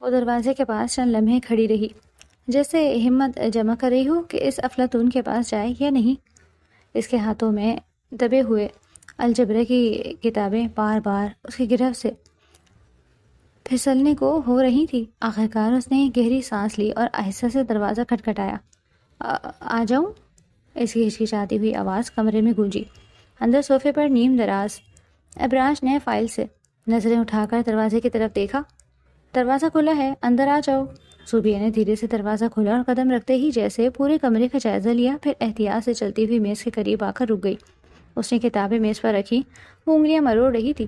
وہ دروازے کے پاس چند لمحے کھڑی رہی، جیسے ہمت جمع کر رہی ہو کہ اس افلاطون کے پاس جائے یا نہیں۔ اس کے ہاتھوں میں دبے ہوئے الجبرے کی کتابیں بار بار اس کی گرفت سے پھسلنے کو ہو رہی تھی۔ آخرکار اس نے گہری سانس لی اور آہستہ سے دروازہ کھٹکھٹایا۔ آ جاؤں؟ اس کی ہچکچاتی ہوئی آواز کمرے میں گونجی۔ اندر صوفے پر نیم دراز ابراج نے فائل سے نظریں اٹھا کر دروازے کی طرف دیکھا۔ دروازہ کھلا ہے، اندر آ جاؤ۔ زوبیہ نے دھیرے سے دروازہ کھولا اور قدم رکھتے ہی جیسے پورے کمرے کا جائزہ لیا، پھر احتیاط سے چلتی ہوئی میز کے قریب آ کر رک گئی۔ اس نے کتابیں میز پر رکھی، وہ انگلیاں مروڑ رہی تھی۔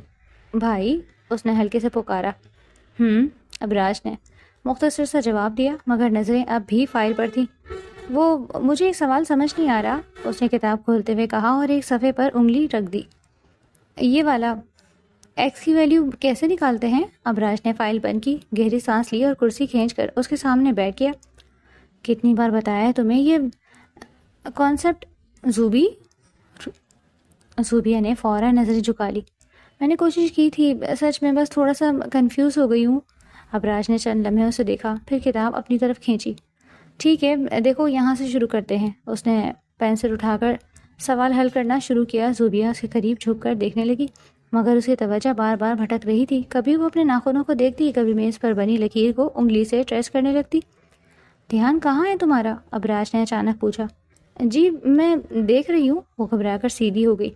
بھائی، اس نے ہلکے سے پکارا۔ ابراج نے مختصر سا جواب دیا، مگر نظریں اب بھی فائل پر تھیں۔ وہ مجھے ایک سوال سمجھ نہیں آ رہا، اس نے کتاب کھولتے ہوئے کہا اور ایک صفحے پر انگلی رکھ دی۔ یہ والا ایکس کی ویلیو کیسے نکالتے ہیں؟ ابراج نے فائل بند کی، گہری سانس لی اور کرسی کھینچ کر اس کے سامنے بیٹھ گیا۔ کتنی بار بتایا ہے تمہیں یہ کانسیپٹ زوبی؟ زوبیہ نے فوراً نظریں جھکا لی۔ میں نے کوشش کی تھی، سچ میں بس تھوڑا سا کنفیوز ہو گئی ہوں۔ ابراج نے چند لمحے اسے دیکھا، پھر کتاب اپنی طرف کھینچی۔ ٹھیک ہے، دیکھو یہاں سے شروع کرتے ہیں۔ اس نے پینسل اٹھا کر سوال حل کرنا شروع کیا۔ زوبیہ اس کے قریب جھک کر دیکھنے لگی، مگر اس کی توجہ بار بار بھٹک رہی تھی۔ کبھی وہ اپنے ناخنوں کو دیکھتی، کبھی میز پر بنی لکیر کو انگلی سے ٹریس کرنے لگتی۔ دھیان کہاں ہے تمہارا؟ ابراج نے اچانک پوچھا۔ جی میں دیکھ رہی ہوں، وہ گھبرا کر سیدھی ہو گئی۔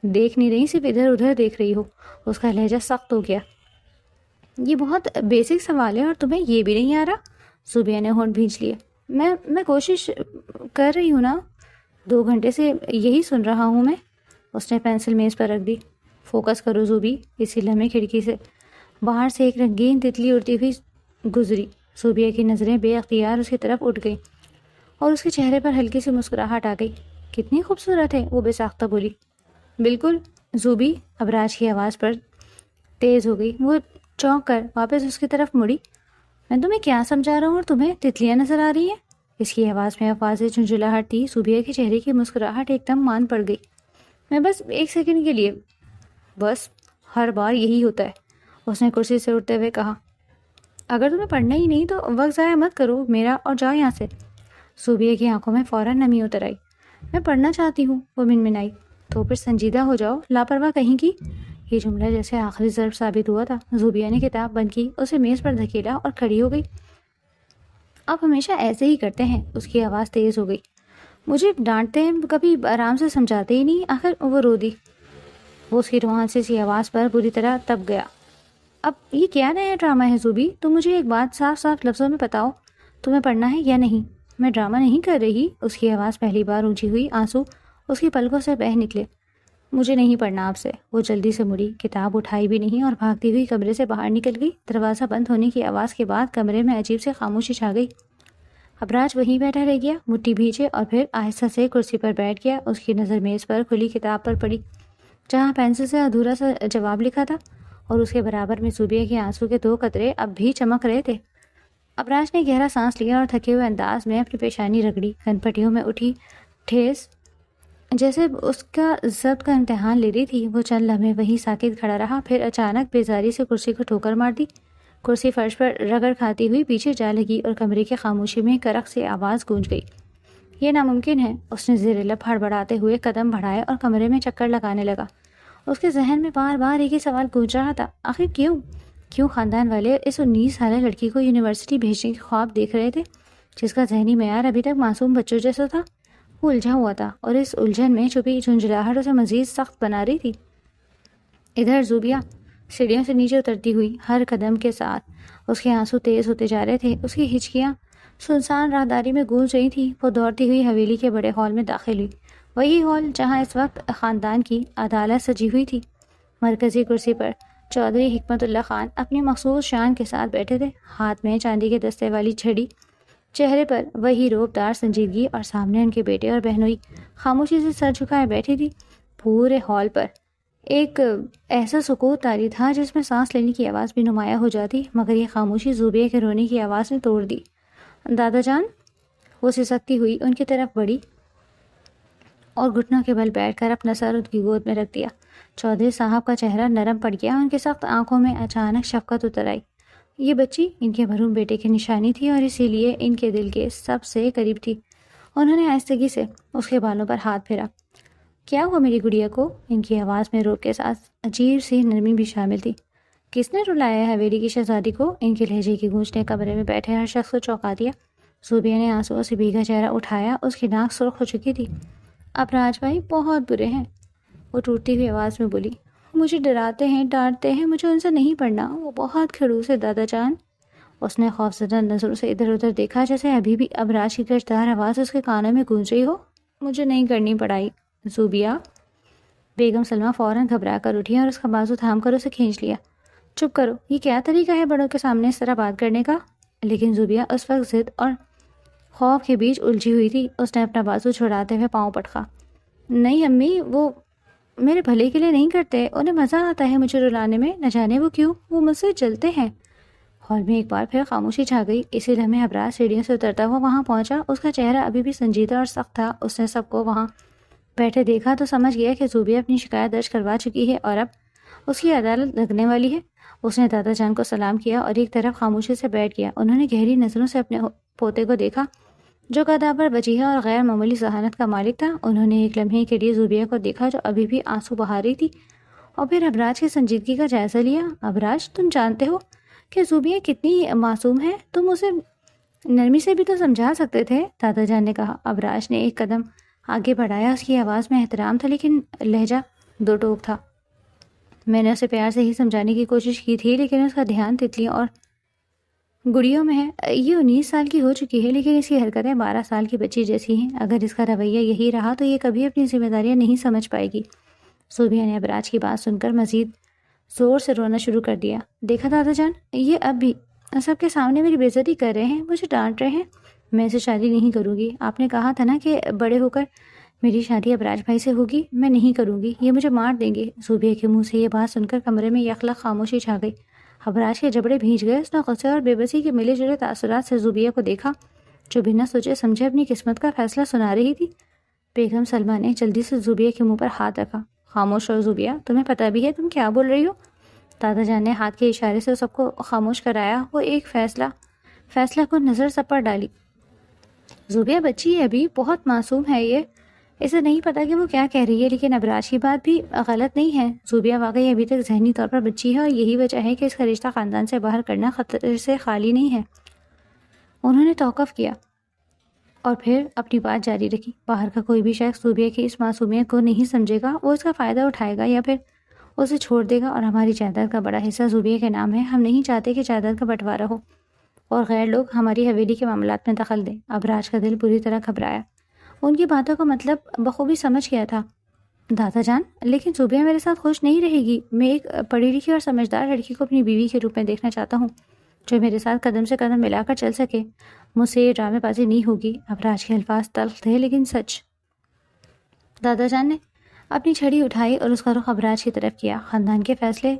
دیکھ نہیں رہی، صرف ادھر ادھر دیکھ رہی ہو۔ اس کا لہجہ سخت ہو گیا۔ یہ بہت بیسک سوال ہے اور تمہیں یہ بھی نہیں آ رہا؟ زوبیہ نے ہونٹ بھینچ لیے۔ میں کوشش کر رہی ہوں نا، 2 گھنٹے سے یہی سن رہا ہوں میں۔ اس نے پینسل میز پر رکھ دی۔ فوکس کرو زوبی۔ اسی لمحے کھڑکی سے باہر سے ایک رنگین تتلی اڑتی ہوئی گزری۔ زوبیہ کی نظریں بے اختیار اس کی طرف اٹھ گئیں اور اس کے چہرے پر ہلکی سی مسکراہٹ آ گئی۔ کتنی خوبصورت ہے، وہ بے ساختہ بولی۔ بالکل زوبی، ابراج کی آواز پر تیز ہو گئی۔ وہ چونک کر واپس اس کی طرف مڑی۔ میں تمہیں کیا سمجھا رہا ہوں اور تمہیں تتلیاں نظر آ رہی ہیں؟ اس کی آواز میں افواز جھنجھلاہٹ تھی۔ زوبیہ کے چہرے کی مسکراہٹ ایک دم مان پڑ گئی۔ میں بس 1 سیکنڈ کے لیے، بس ہر بار یہی ہوتا ہے، اس نے کرسی سے اٹھتے ہوئے کہا۔ اگر تمہیں پڑھنا ہی نہیں تو وقت ضائع مت کرو میرا اور جاؤ یہاں سے۔ زوبیہ کی آنکھوں میں فوراً نمی اتر آئی۔ میں پڑھنا چاہتی ہوں، وہ منمنائی۔ تو پھر سنجیدہ ہو جاؤ، لاپرواہ کہیں کی۔ یہ جملہ جیسے آخری ضرب ثابت ہوا تھا۔ زوبیہ نے کتاب بند کی، اسے میز پر دھکیلا اور کھڑی ہو گئی۔ آپ ہمیشہ ایسے ہی کرتے ہیں، اس کی آواز تیز ہو گئی۔ مجھے ڈانٹتے ہیں، کبھی آرام سے سمجھاتے ہی نہیں۔ آخر وہ رو دی۔ وہ اس کی روحان سے سی آواز پر بری طرح تپ گیا۔ اب یہ کیا نیا ڈرامہ ہے زوبی؟ تم مجھے ایک بات صاف صاف لفظوں میں بتاؤ، تمہیں پڑھنا ہے یا نہیں؟ میں ڈرامہ نہیں کر رہی، اس کی آواز پہلی بار اونچی ہوئی۔ آنسو اس کی پلکوں سے بہہ نکلے۔ مجھے نہیں پڑھنا آپ سے۔ وہ جلدی سے مڑی، کتاب اٹھائی بھی نہیں اور بھاگتی ہوئی کمرے سے باہر نکل گئی۔ دروازہ بند ہونے کی آواز کے بعد کمرے میں عجیب سے خاموشی چھا گئی۔ ابراج وہیں بیٹھا رہ گیا، مٹھی بھیجے، اور پھر آہستہ سے کرسی پر بیٹھ گیا۔ اس کی نظر میز پر کھلی کتاب پر پڑی، جہاں پینسل سے ادھورا سا جواب لکھا تھا، اور اس کے برابر میں زوبیہ کے آنسو کے 2 قطرے اب بھی چمک رہے تھے۔ ابراج نے گہرا سانس لیا اور تھکے ہوئے انداز میں اپنی پیشانی رگڑی۔ کھنپٹیوں میں اٹھی ٹھیس جیسے اس کا ضبط کا امتحان لے رہی تھی۔ وہ چند لمحے وہیں ساکت کھڑا رہا، پھر اچانک بیزاری سے کرسی کو ٹھوکر مار دی۔ کرسی فرش پر رگڑ کھاتی ہوئی پیچھے جا لگی اور کمرے کی خاموشی میں کرخ سے آواز گونج گئی۔ یہ ناممکن ہے، اس نے زیر لب ہڑبڑاتے ہوئے قدم بڑھائے اور کمرے میں چکر لگانے لگا۔ اس کے ذہن میں بار بار ایک ہی سوال گونج رہا تھا، آخر کیوں خاندان والے اس 19 سالہ لڑکی کو یونیورسٹی بھیجنے کے خواب دیکھ رہے تھے، جس کا ذہنی معیار ابھی تک معصوم بچوں جیسا تھا؟ وہ الجھا ہوا تھا اور اس الجھن میں چھپی جھنجھلاہٹ اسے مزید سخت بنا رہی تھی۔ ادھر زوبیہ سیڑھیوں سے نیچے اترتی ہوئی، ہر قدم کے ساتھ اس کے آنسو تیز ہوتے جا رہے تھے۔ اس کی ہچکیاں سنسان راہداری میں گونج رہی تھیں۔ وہ دوڑتی ہوئی حویلی کے بڑے ہال میں داخل ہوئی، وہی ہال جہاں اس وقت خاندان کی عدالت سجی ہوئی تھی۔ مرکزی کرسی پر چودھری حکمت اللہ خان اپنی مخصوص شان کے ساتھ بیٹھے تھے، ہاتھ میں چاندی کے دستے والی چھڑی، چہرے پر وہی روبدار سنجیدگی، اور سامنے ان کے بیٹے اور بہنوئی خاموشی سے سر جھکائے بیٹھی تھی۔ پورے ہال پر ایک ایسا سکوت طاری تھا جس میں سانس لینے کی آواز بھی نمایاں ہو جاتی، مگر یہ خاموشی زوبیہ کے رونے کی آواز نے توڑ دی۔ دادا جان، وہ سسکتی ہوئی ان کی طرف بڑھی اور گھٹنوں کے بل بیٹھ کر اپنا سر ان کی گود میں رکھ دیا۔ چودھری صاحب کا چہرہ نرم پڑ گیا، ان کی سخت آنکھوں میں اچانک شفقت اتر آئی۔ یہ بچی ان کے مرحوم بیٹے کی نشانی تھی اور اسی لیے ان کے دل کے سب سے قریب تھی۔ انہوں نے آہستگی سے اس کے بالوں پر ہاتھ پھیرا۔ کیا ہوا میری گڑیا کو؟ ان کی آواز میں روک کے ساتھ عجیب سی نرمی بھی شامل تھی۔ کس نے رلایا ہے حویلی کی شہزادی کو؟ ان کے لہجے کی گونج نے کمرے میں بیٹھے ہر شخص کو چونکا دیا۔ زوبیہ نے آنسوؤں سے بھیگا چہرہ اٹھایا، اس کی ناک سرخ ہو چکی تھی۔ ابراج بھائی بہت برے ہیں، وہ ٹوٹتی ہوئی آواز میں بولی۔ مجھے ڈراتے ہیں، ڈانٹتے ہیں، مجھے ان سے نہیں پڑھنا، وہ بہت کھڑوس ہے دادا جان۔ اس نے خوفزدہ نظروں سے ادھر ادھر دیکھا، جیسے ابھی بھی ابراج کی گرجدار آواز اس کے کانوں میں گونج رہی ہو۔ مجھے نہیں کرنی پڑائی زوبیہ۔ بیگم سلمہ فوراً گھبرا کر اٹھی اور اس کا بازو تھام کر اسے کھینچ لیا۔ چپ کرو، یہ کیا طریقہ ہے بڑوں کے سامنے اس طرح بات کرنے کا؟ لیکن زوبیہ اس وقت ضد اور خوف کے بیچ الجھی ہوئی تھی۔ اس نے اپنا بازو چھڑاتے ہوئے پاؤں پٹکا۔ نہیں امی، وہ میرے بھلے کے لیے نہیں کرتے، انہیں مزہ آتا ہے مجھے رلانے میں، نہ جانے وہ کیوں، وہ مجھ سے جلتے ہیں۔ ہال میں ایک بار پھر خاموشی چھا گئی۔ اسی لمحے ابراج سیڑھیوں سے اترتا ہوا وہاں پہنچا۔ اس کا چہرہ ابھی بھی سنجیدہ اور سخت تھا۔ اس نے سب کو وہاں بیٹھے دیکھا تو سمجھ گیا کہ زوبیہ اپنی شکایت درج کروا چکی ہے اور اب اس کی عدالت لگنے والی ہے۔ اس نے دادا جان کو سلام کیا اور ایک طرف خاموشی سے بیٹھ گیا۔ انہوں نے گہری نظروں سے اپنے پوتے کو دیکھا جو قدابر وجیہہ اور غیر معمولی ذہانت کا مالک تھا۔ انہوں نے ایک لمحے کے لیے زوبیہ کو دیکھا جو ابھی بھی آنسو بہا رہی تھی، اور پھر ابراج کی سنجیدگی کا جائزہ لیا۔ ابراج، تم جانتے ہو کہ زوبیہ کتنی معصوم ہے، تم اسے نرمی سے بھی تو سمجھا سکتے تھے، دادا جان نے کہا۔ ابراج نے ایک قدم آگے بڑھایا۔ اس کی آواز میں احترام تھا لیکن لہجہ دو ٹوک تھا۔ میں نے اسے پیار سے ہی سمجھانے کی کوشش کی تھی، لیکن اس کا دھیان تتلیوں اور گڑیوں میں ہے۔ یہ 19 سال کی ہو چکی ہے لیکن اس کی حرکتیں 12 سال کی بچی جیسی ہیں۔ اگر اس کا رویہ یہی رہا تو یہ کبھی اپنی ذمہ داریاں نہیں سمجھ پائے گی۔ زوبیہ نے ابراج کی بات سن کر مزید زور سے رونا شروع کر دیا۔ دیکھا دادا جان، یہ اب بھی سب کے سامنے میری بے عزتی کر رہے ہیں، مجھے ڈانٹ رہے ہیں۔ میں اسے شادی نہیں کروں گی۔ آپ نے کہا تھا نا کہ بڑے ہو کر میری شادی ابراج بھائی سے ہوگی۔ میں نہیں کروں گی، یہ مجھے مار دیں گے۔ زوبیہ کے منہ سے یہ بات سن کر کمرے میں یکلخ خاموشی چھا گئی۔ ابراج کے جبڑے بھیج گئے۔ اس نے غصے اور بے بسی کے ملے جلے تاثرات سے زوبیہ کو دیکھا جو بنا سوچے سمجھے اپنی قسمت کا فیصلہ سنا رہی تھی۔ بیگم سلمہ نے جلدی سے زوبیہ کے منہ پر ہاتھ رکھا۔ خاموش رہو زوبیہ، تمہیں پتہ بھی ہے تم کیا بول رہی ہو؟ دادا جان نے ہاتھ کے اشارے سے سب کو خاموش کرایا۔ وہ ایک فیصلہ کو نظر سب پر ڈالی۔ زوبیہ بچی ہے، ابھی بہت معصوم ہے، یہ اسے نہیں پتا کہ وہ کیا کہہ رہی ہے، لیکن ابراج کی بات بھی غلط نہیں ہے۔ زوبیہ واقعی ابھی تک ذہنی طور پر بچی ہے اور یہی وجہ ہے کہ اس کا رشتہ خاندان سے باہر کرنا خطرے سے خالی نہیں ہے۔ انہوں نے توقف کیا اور پھر اپنی بات جاری رکھی۔ باہر کا کوئی بھی شخص زوبیہ کی اس معصومیت کو نہیں سمجھے گا، وہ اس کا فائدہ اٹھائے گا یا پھر اسے چھوڑ دے گا، اور ہماری جائیداد کا بڑا حصہ زوبیہ کے نام ہے۔ ہم نہیں چاہتے کہ جائیداد کا بنٹوارا ہو اور غیر لوگ ہماری حویلی کے معاملات میں دخل دیں۔ ابراج کا دل پوری طرح گھبرایا۔ ان کی باتوں کا مطلب بخوبی سمجھ گیا تھا۔ دادا جان، لیکن زوبیہ میرے ساتھ خوش نہیں رہے گی۔ میں ایک پڑھی لکھی اور سمجھدار لڑکی کو اپنی بیوی کے روپ میں دیکھنا چاہتا ہوں جو میرے ساتھ قدم سے قدم ملا کر چل سکے۔ مجھ سے یہ ڈرامے بازی نہیں ہوگی۔ ابراج کے الفاظ تلخ تھے لیکن سچ۔ دادا جان نے اپنی چھڑی اٹھائی اور اس کا رخ ابراج کی طرف کیا۔ خاندان کے فیصلے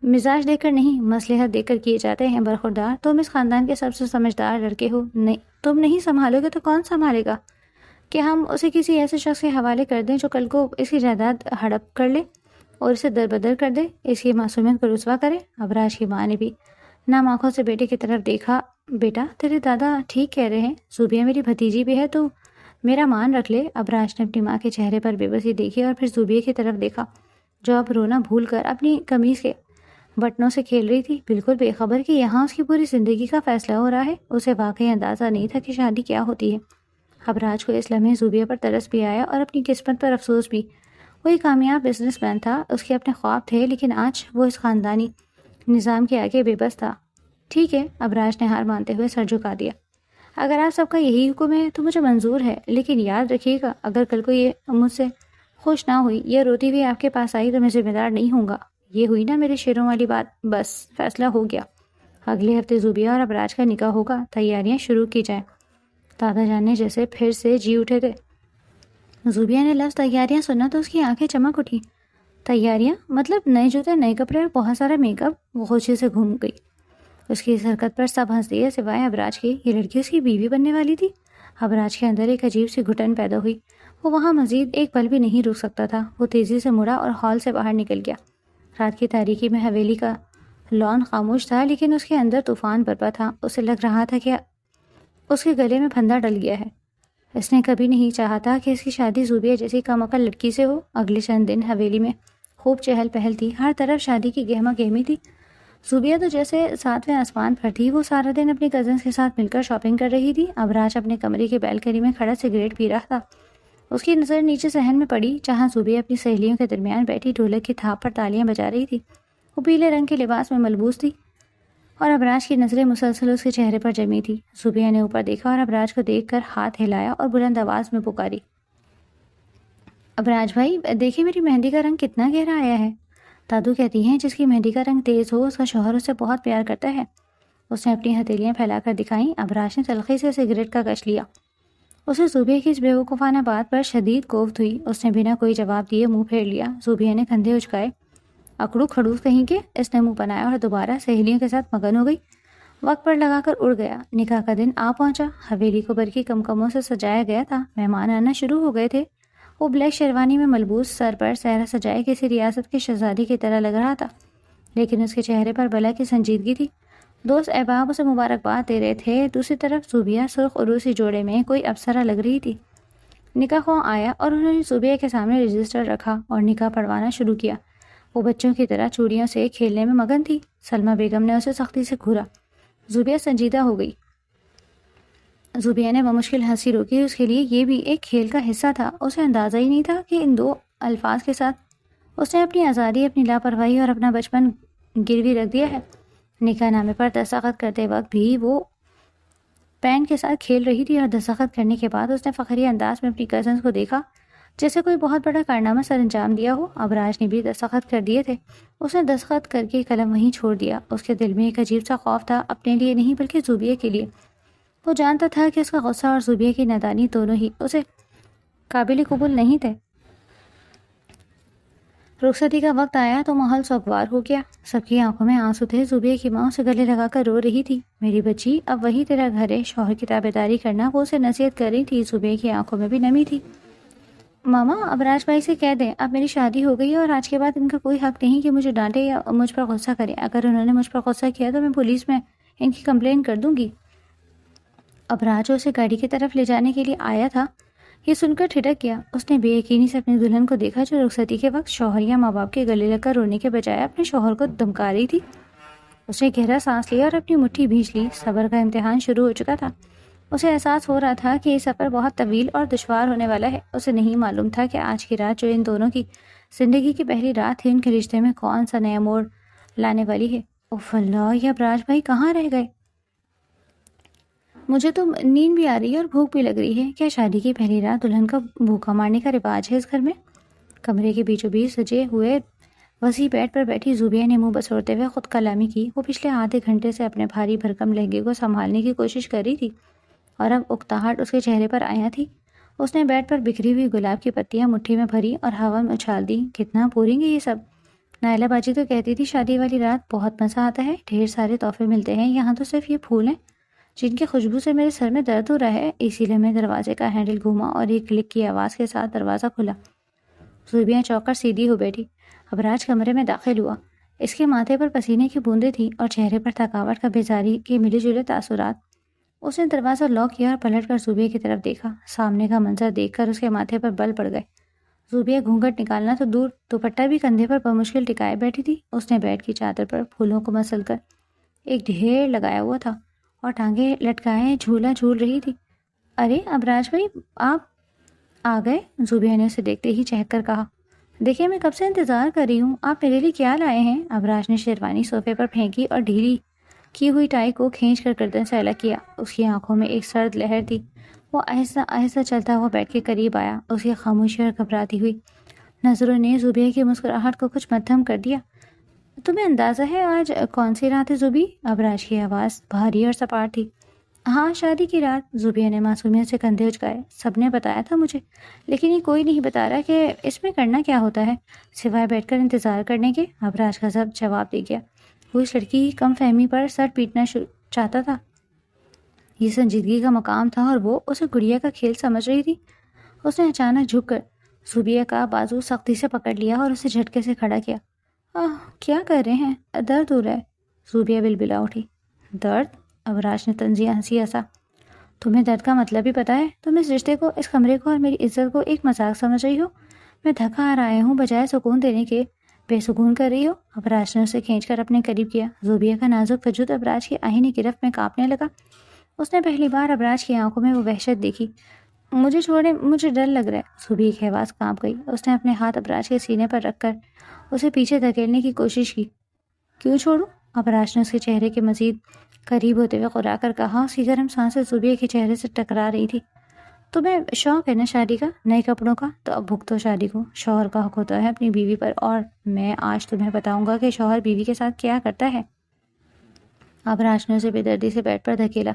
مزاج دے کر نہیں، مصلحت دے کر کیے جاتے ہیں برخوردار۔ تم اس خاندان کے سب سے سمجھدار لڑکے ہو، نہیں تم نہیں سنبھالو گے تو کون سنبھالے گا؟ کہ ہم اسے کسی ایسے شخص کے حوالے کر دیں جو کل کو اس کی جائیداد ہڑپ کر لے اور اسے در بدر کر دے، اس کی معصومیت کو رسوا کرے؟ ابراج کی ماں نے بھی نام آنکھوں سے بیٹے کی طرف دیکھا۔ بیٹا، تیرے دادا ٹھیک کہہ رہے ہیں، زوبیہ میری بھتیجی بھی ہے، تو میرا مان رکھ لے۔ ابراج نے اپنی ماں کے چہرے پر بے بسی دیکھی اور پھر زوبیہ کی طرف دیکھا جو اب رونا بھول کر اپنی قمیض کے بٹنوں سے کھیل رہی تھی، بالکل بے خبر کہ یہاں اس کی پوری زندگی کا فیصلہ ہو رہا ہے۔ اسے واقعی اندازہ نہیں تھا کہ شادی کیا ہوتی ہے۔ ابراج کو اس لمحے زوبیہ پر ترس بھی آیا اور اپنی قسمت پر افسوس بھی۔ وہ ایک کامیاب بزنس مین تھا، اس کے اپنے خواب تھے، لیکن آج وہ اس خاندانی نظام کے آگے بے بس تھا۔ ٹھیک ہے، ابراج نے ہار مانتے ہوئے سر جھکا دیا۔ اگر آپ سب کا یہی حکم ہے تو مجھے منظور ہے، لیکن یاد رکھیے گا اگر کل کو یہ مجھ سے خوش نہ ہوئی یا روتی ہوئی آپ کے پاس آئی تو میں ذمہ دار نہیں ہوں گا۔ یہ ہوئی نا میرے شیروں والی بات؟ بس فیصلہ ہو گیا۔ اگلے ہفتے زوبیہ اور ابراج کا نکاح ہوگا، تیاریاں شروع کی جائیں۔ دادا جان نے جیسے پھر سے جی اٹھے تھے۔ زوبیہ نے لفظ تیاریاں سنا تو اس کی آنکھیں چمک اٹھی۔ تیاریاں؟ مطلب نئے جوتے، نئے کپڑے اور بہت سارا میک اپ؟ وہ خوشی سے گھوم گئی۔ اس کی اس حرکت پر سب ہنس دیے سوائے ابراج کی۔ یہ لڑکی اس کی بیوی بننے والی تھی؟ ابراج کے اندر ایک عجیب سی گھٹن پیدا ہوئی۔ وہ وہاں مزید ایک پل بھی نہیں رک سکتا تھا۔ وہ تیزی سے مڑا اور ہال سے باہر نکل گیا۔ رات کی تاریکی میں حویلی کا لان خاموش تھا لیکن اس کے اندر طوفان برپا تھا. اسے لگ رہا تھا کہ اس کے گلے میں پھندا ڈل گیا ہے. اس نے کبھی نہیں چاہا تھا کہ اس کی شادی زوبیہ جیسی کم عقل لڑکی سے ہو. اگلے چند دن حویلی میں خوب چہل پہل تھی. ہر طرف شادی کی گہما گہمی تھی. زوبیہ تو جیسے ساتویں آسمان پر تھی. وہ سارا دن اپنی کزنس کے ساتھ مل کر شاپنگ کر رہی تھی. ابراج اپنے کمرے کی بیلکنی میں کھڑا سگریٹ پی رہا تھا. اس کی نظر نیچے صحن میں پڑی جہاں زوبیہ اپنی سہیلیوں کے درمیان بیٹھی ڈھولک کی تھاپ پر تالیاں بجا رہی تھی. وہ پیلے رنگ کے لباس میں ملبوس تھی اور ابراج کی نظریں مسلسل اس کے چہرے پر جمی تھی. زوبیہ نے اوپر دیکھا اور ابراج کو دیکھ کر ہاتھ ہلایا اور بلند آواز میں پکاری, ابراج بھائی دیکھیں میری مہندی کا رنگ کتنا گہرا آیا ہے. دادو کہتی ہیں جس کی مہندی کا رنگ تیز ہو اس کا شوہر اسے بہت پیار کرتا ہے. اس نے اپنی ہتھیلیاں پھیلا کر دکھائیں. ابراج نے تلخی سے سگریٹ کا کش لیا. اسے زوبیہ کی اس بیوقوفانہ بات پر شدید کوفت ہوئی. اس نے بنا کوئی جواب دیے منہ پھیر لیا. زوبیہ نے کندھے اچکائے. اکڑو کھڑوس کہیں کے. اس نے منہ بنایا اور دوبارہ سہیلیوں کے ساتھ مگن ہو گئی. وقت پر لگا کر اڑ گیا. نکاح کا دن آ پہنچا. حویلی کو برقی کمکموں سے سجایا گیا تھا. مہمان آنا شروع ہو گئے تھے. وہ بلیک شیروانی میں ملبوس, سر پر صحرا سجائے کسی ریاست کی شہزادی کی طرح لگ رہا تھا, لیکن اس کے چہرے پر بلا کی سنجیدگی تھی. دوست احباب اسے مبارکباد دے رہے تھے. دوسری طرف زوبیہ سرخ عروسی جوڑے میں کوئی ابصرہ لگ رہی تھی. نکاح خواہ آیا اور انہوں نے زوبیہ کے سامنے رجسٹر رکھا اور نکاح پڑھوانا شروع کیا. وہ بچوں کی طرح چوڑیوں سے کھیلنے میں مگن تھی. سلمہ بیگم نے اسے سختی سے گھورا. زوبیہ سنجیدہ ہو گئی. زوبیہ نے بمشکل ہنسی روکی. اس کے لیے یہ بھی ایک کھیل کا حصہ تھا. اسے اندازہ ہی نہیں تھا کہ ان دو الفاظ کے ساتھ اس نے اپنی آزادی, اپنی لاپرواہی اور اپنا بچپن گروی رکھ دیا ہے. نکاح نامے پر دستخط کرتے وقت بھی وہ پین کے ساتھ کھیل رہی تھی اور دستخط کرنے کے بعد اس نے فخری انداز میں اپنی کزنس کو دیکھا جیسے کوئی بہت بڑا کارنامہ سر انجام دیا ہو. ابراج نے بھی دستخط کر دیے تھے. اس نے دستخط کر کے قلم وہیں چھوڑ دیا. اس کے دل میں ایک عجیب سا خوف تھا, اپنے لیے نہیں بلکہ زوبیہ کے لیے. وہ جانتا تھا کہ اس کا غصہ اور زوبیہ کی نادانی دونوں ہی اسے قابل قبول نہیں تھے. رخصتی کا وقت آیا تو ماحول سوگوار ہو گیا. سب کی آنکھوں میں آنسو تھے. زوبیہ کی ماں اسے گلے لگا کر رو رہی تھی. میری بچی اب وہی تیرا گھر ہے, شوہر کی تابعداری کرنا. وہ اسے نصیحت کر رہی تھی. زوبیہ کی آنکھوں میں بھی نمی تھی. ماما ابراج بھائی سے کہہ دیں اب میری شادی ہو گئی ہے اور آج کے بعد ان کا کوئی حق نہیں کہ مجھے ڈانٹے یا مجھ پر غصہ کرے. اگر انہوں نے مجھ پر غصہ کیا تو میں پولیس میں ان کی کمپلین کر دوں گی. ابراج اسے گاڑی کی طرف لے جانے کے لیے آیا تھا. یہ سن کر ٹھٹک گیا. اس نے بے یقینی سے اپنی دلہن کو دیکھا جو رخصتی کے وقت شوہر یا ماں باپ کے گلے لگ کر رونے کے بجائے اپنے شوہر کو دھمکا رہی تھی. اس نے گہرا سانس لیا اور اپنی مٹھی بھینچ لی. صبر کا امتحان شروع ہو چکا تھا. اسے احساس ہو رہا تھا کہ یہ سفر بہت طویل اور دشوار ہونے والا ہے. اسے نہیں معلوم تھا کہ آج کی رات جو ان دونوں کی زندگی کی پہلی رات تھی ان کے رشتے میں کون سا نیا موڑ لانے والی ہے. اوف اللہ, یہ ابراج بھائی کہاں رہ گئے؟ مجھے تو نیند بھی آ رہی ہے اور بھوک بھی لگ رہی ہے. کیا شادی کی پہلی رات دلہن کا بھوکا مارنے کا رواج ہے اس گھر میں؟ کمرے کے بیچوں بیچ سجے ہوئے وسیع بیڈ پر بیٹھی زوبیہ نے منہ بسوڑتے ہوئے خود کلامی کی. وہ پچھلے آدھے گھنٹے سے اپنے بھاری بھرکم لہنگے کو سنبھالنے کی کوشش کر رہی تھی اور اب اکتاہٹ اس کے چہرے پر آیا تھی. اس نے بیڈ پر بکھری ہوئی گلاب کی پتیاں مٹھی میں بھری اور ہوا میں اچھال دی. کتنا پوریں گے یہ سب. نائلہ باجی تو کہتی تھی شادی والی رات بہت مزہ آتا ہے, ڈھیر سارے تحفے ملتے ہیں. یہاں تو صرف یہ پھول ہیں جن کی خوشبو سے میرے سر میں درد ہو رہا ہے. اسی لیے میں دروازے کا ہینڈل گھوما اور ایک کلک کی آواز کے ساتھ دروازہ کھلا. زوبیہ چوک کر سیدھی ہو بیٹھی. ابراج کمرے میں داخل ہوا. اس کے ماتھے پر پسینے کی بوندیں تھیں اور چہرے پر تھکاوٹ کا بیزاری کے ملے جلے تاثرات. اس نے دروازہ لاک کیا اور پلٹ کر زوبیہ کی طرف دیکھا. سامنے کا منظر دیکھ کر اس کے ماتھے پر بل پڑ گئے. زوبیہ گھونگھٹ نکالنا تو دور دوپٹہ بھی کندھے پر بمشکل ٹکائے بیٹھی تھی. اس نے بیڈ کی چادر پر پھولوں کو مسل کر ایک ڈھیر لگایا ہوا تھا اور ٹانگیں لٹکائے جھولا جھول رہی تھی. ارے ابراج بھائی آپ آ گئے. زوبیہ نے اسے دیکھتے ہی چہک کر کہا. دیکھیں میں کب سے انتظار کر رہی ہوں. آپ میرے لیے کیا لائے ہیں؟ ابراج نے شیروانی صوفے پر پھینکی اور ڈھیلی کی ہوئی ٹائی کو کھینچ کر گردن سے الگ کیا. اس کی آنکھوں میں ایک سرد لہر تھی. وہ آہستہ آہستہ چلتا ہوا بیٹھ کے قریب آیا. اس کی خاموشی اور گھبراتی ہوئی نظروں نے زوبیہ کی مسکراہٹ کو کچھ مدھم کر دیا. تمہیں اندازہ ہے آج کون سی رات ہے زوبی؟ ابراج کی آواز بھاری اور سپاٹ تھی. ہاں شادی کی رات. زوبیہ نے معصومیت سے کندھے اچکائے. سب نے بتایا تھا مجھے, لیکن یہ کوئی نہیں بتا رہا کہ اس میں کرنا کیا ہوتا ہے سوائے بیٹھ کر انتظار کرنے کے. ابراج کا ضبط جواب دے گیا. وہ اس لڑکی کی کم فہمی پر سر پیٹنا چاہتا تھا. یہ سنجیدگی کا مقام تھا اور وہ اسے گڑیا کا کھیل سمجھ رہی تھی. اس نے اچانک جھک کر زوبیہ کا بازو سختی سے پکڑ لیا اور اسے جھٹکے سے کھڑا کیا. کیا کر رہے ہیں؟ درد ہو رہا ہے. زوبیہ بلبلا اٹھی۔ درد؟ ابراج نے طنزیہ ہنسی ہنسا۔ تمہیں درد کا مطلب بھی پتا ہے؟ تم اس رشتے کو، اس کمرے کو اور میری عزت کو ایک مذاق سمجھ رہی ہو؟ میں تھکا آ رہا ہوں، بجائے سکون دینے کے بے سکون کر رہی ہو۔ ابراج نے اسے کھینچ کر اپنے قریب کیا۔ زوبیہ کا نازک وجود ابراج کی آہنی گرفت میں کانپنے لگا۔ اس نے پہلی بار ابراج کی آنکھوں میں وہ وحشت دیکھی۔ مجھے چھوڑے، مجھے ڈر لگ رہا ہے۔ زوبیہ کی آواز کانپ گئی۔ اس نے اپنے ہاتھ ابراج کے سینے پر رکھ کر اسے پیچھے دھکیلنے کی کوشش کی۔ کیوں چھوڑوں؟ ابراج نے اس کے چہرے کے مزید قریب ہوتے ہوئے قرا کر کہا۔ اس کی گرم سانسیں زوبیہ کے چہرے سے ٹکرا رہی تھی۔ تمہیں شوق ہے نا شادی کا، نئے کپڑوں کا، تو اب بھگتو شادی کو۔ شوہر کا حق ہوتا ہے اپنی بیوی پر، اور میں آج تمہیں بتاؤں گا کہ شوہر بیوی کے ساتھ کیا کرتا ہے۔ ابراج نے اسے بے دردی سے بیڈ پر دھکیلا۔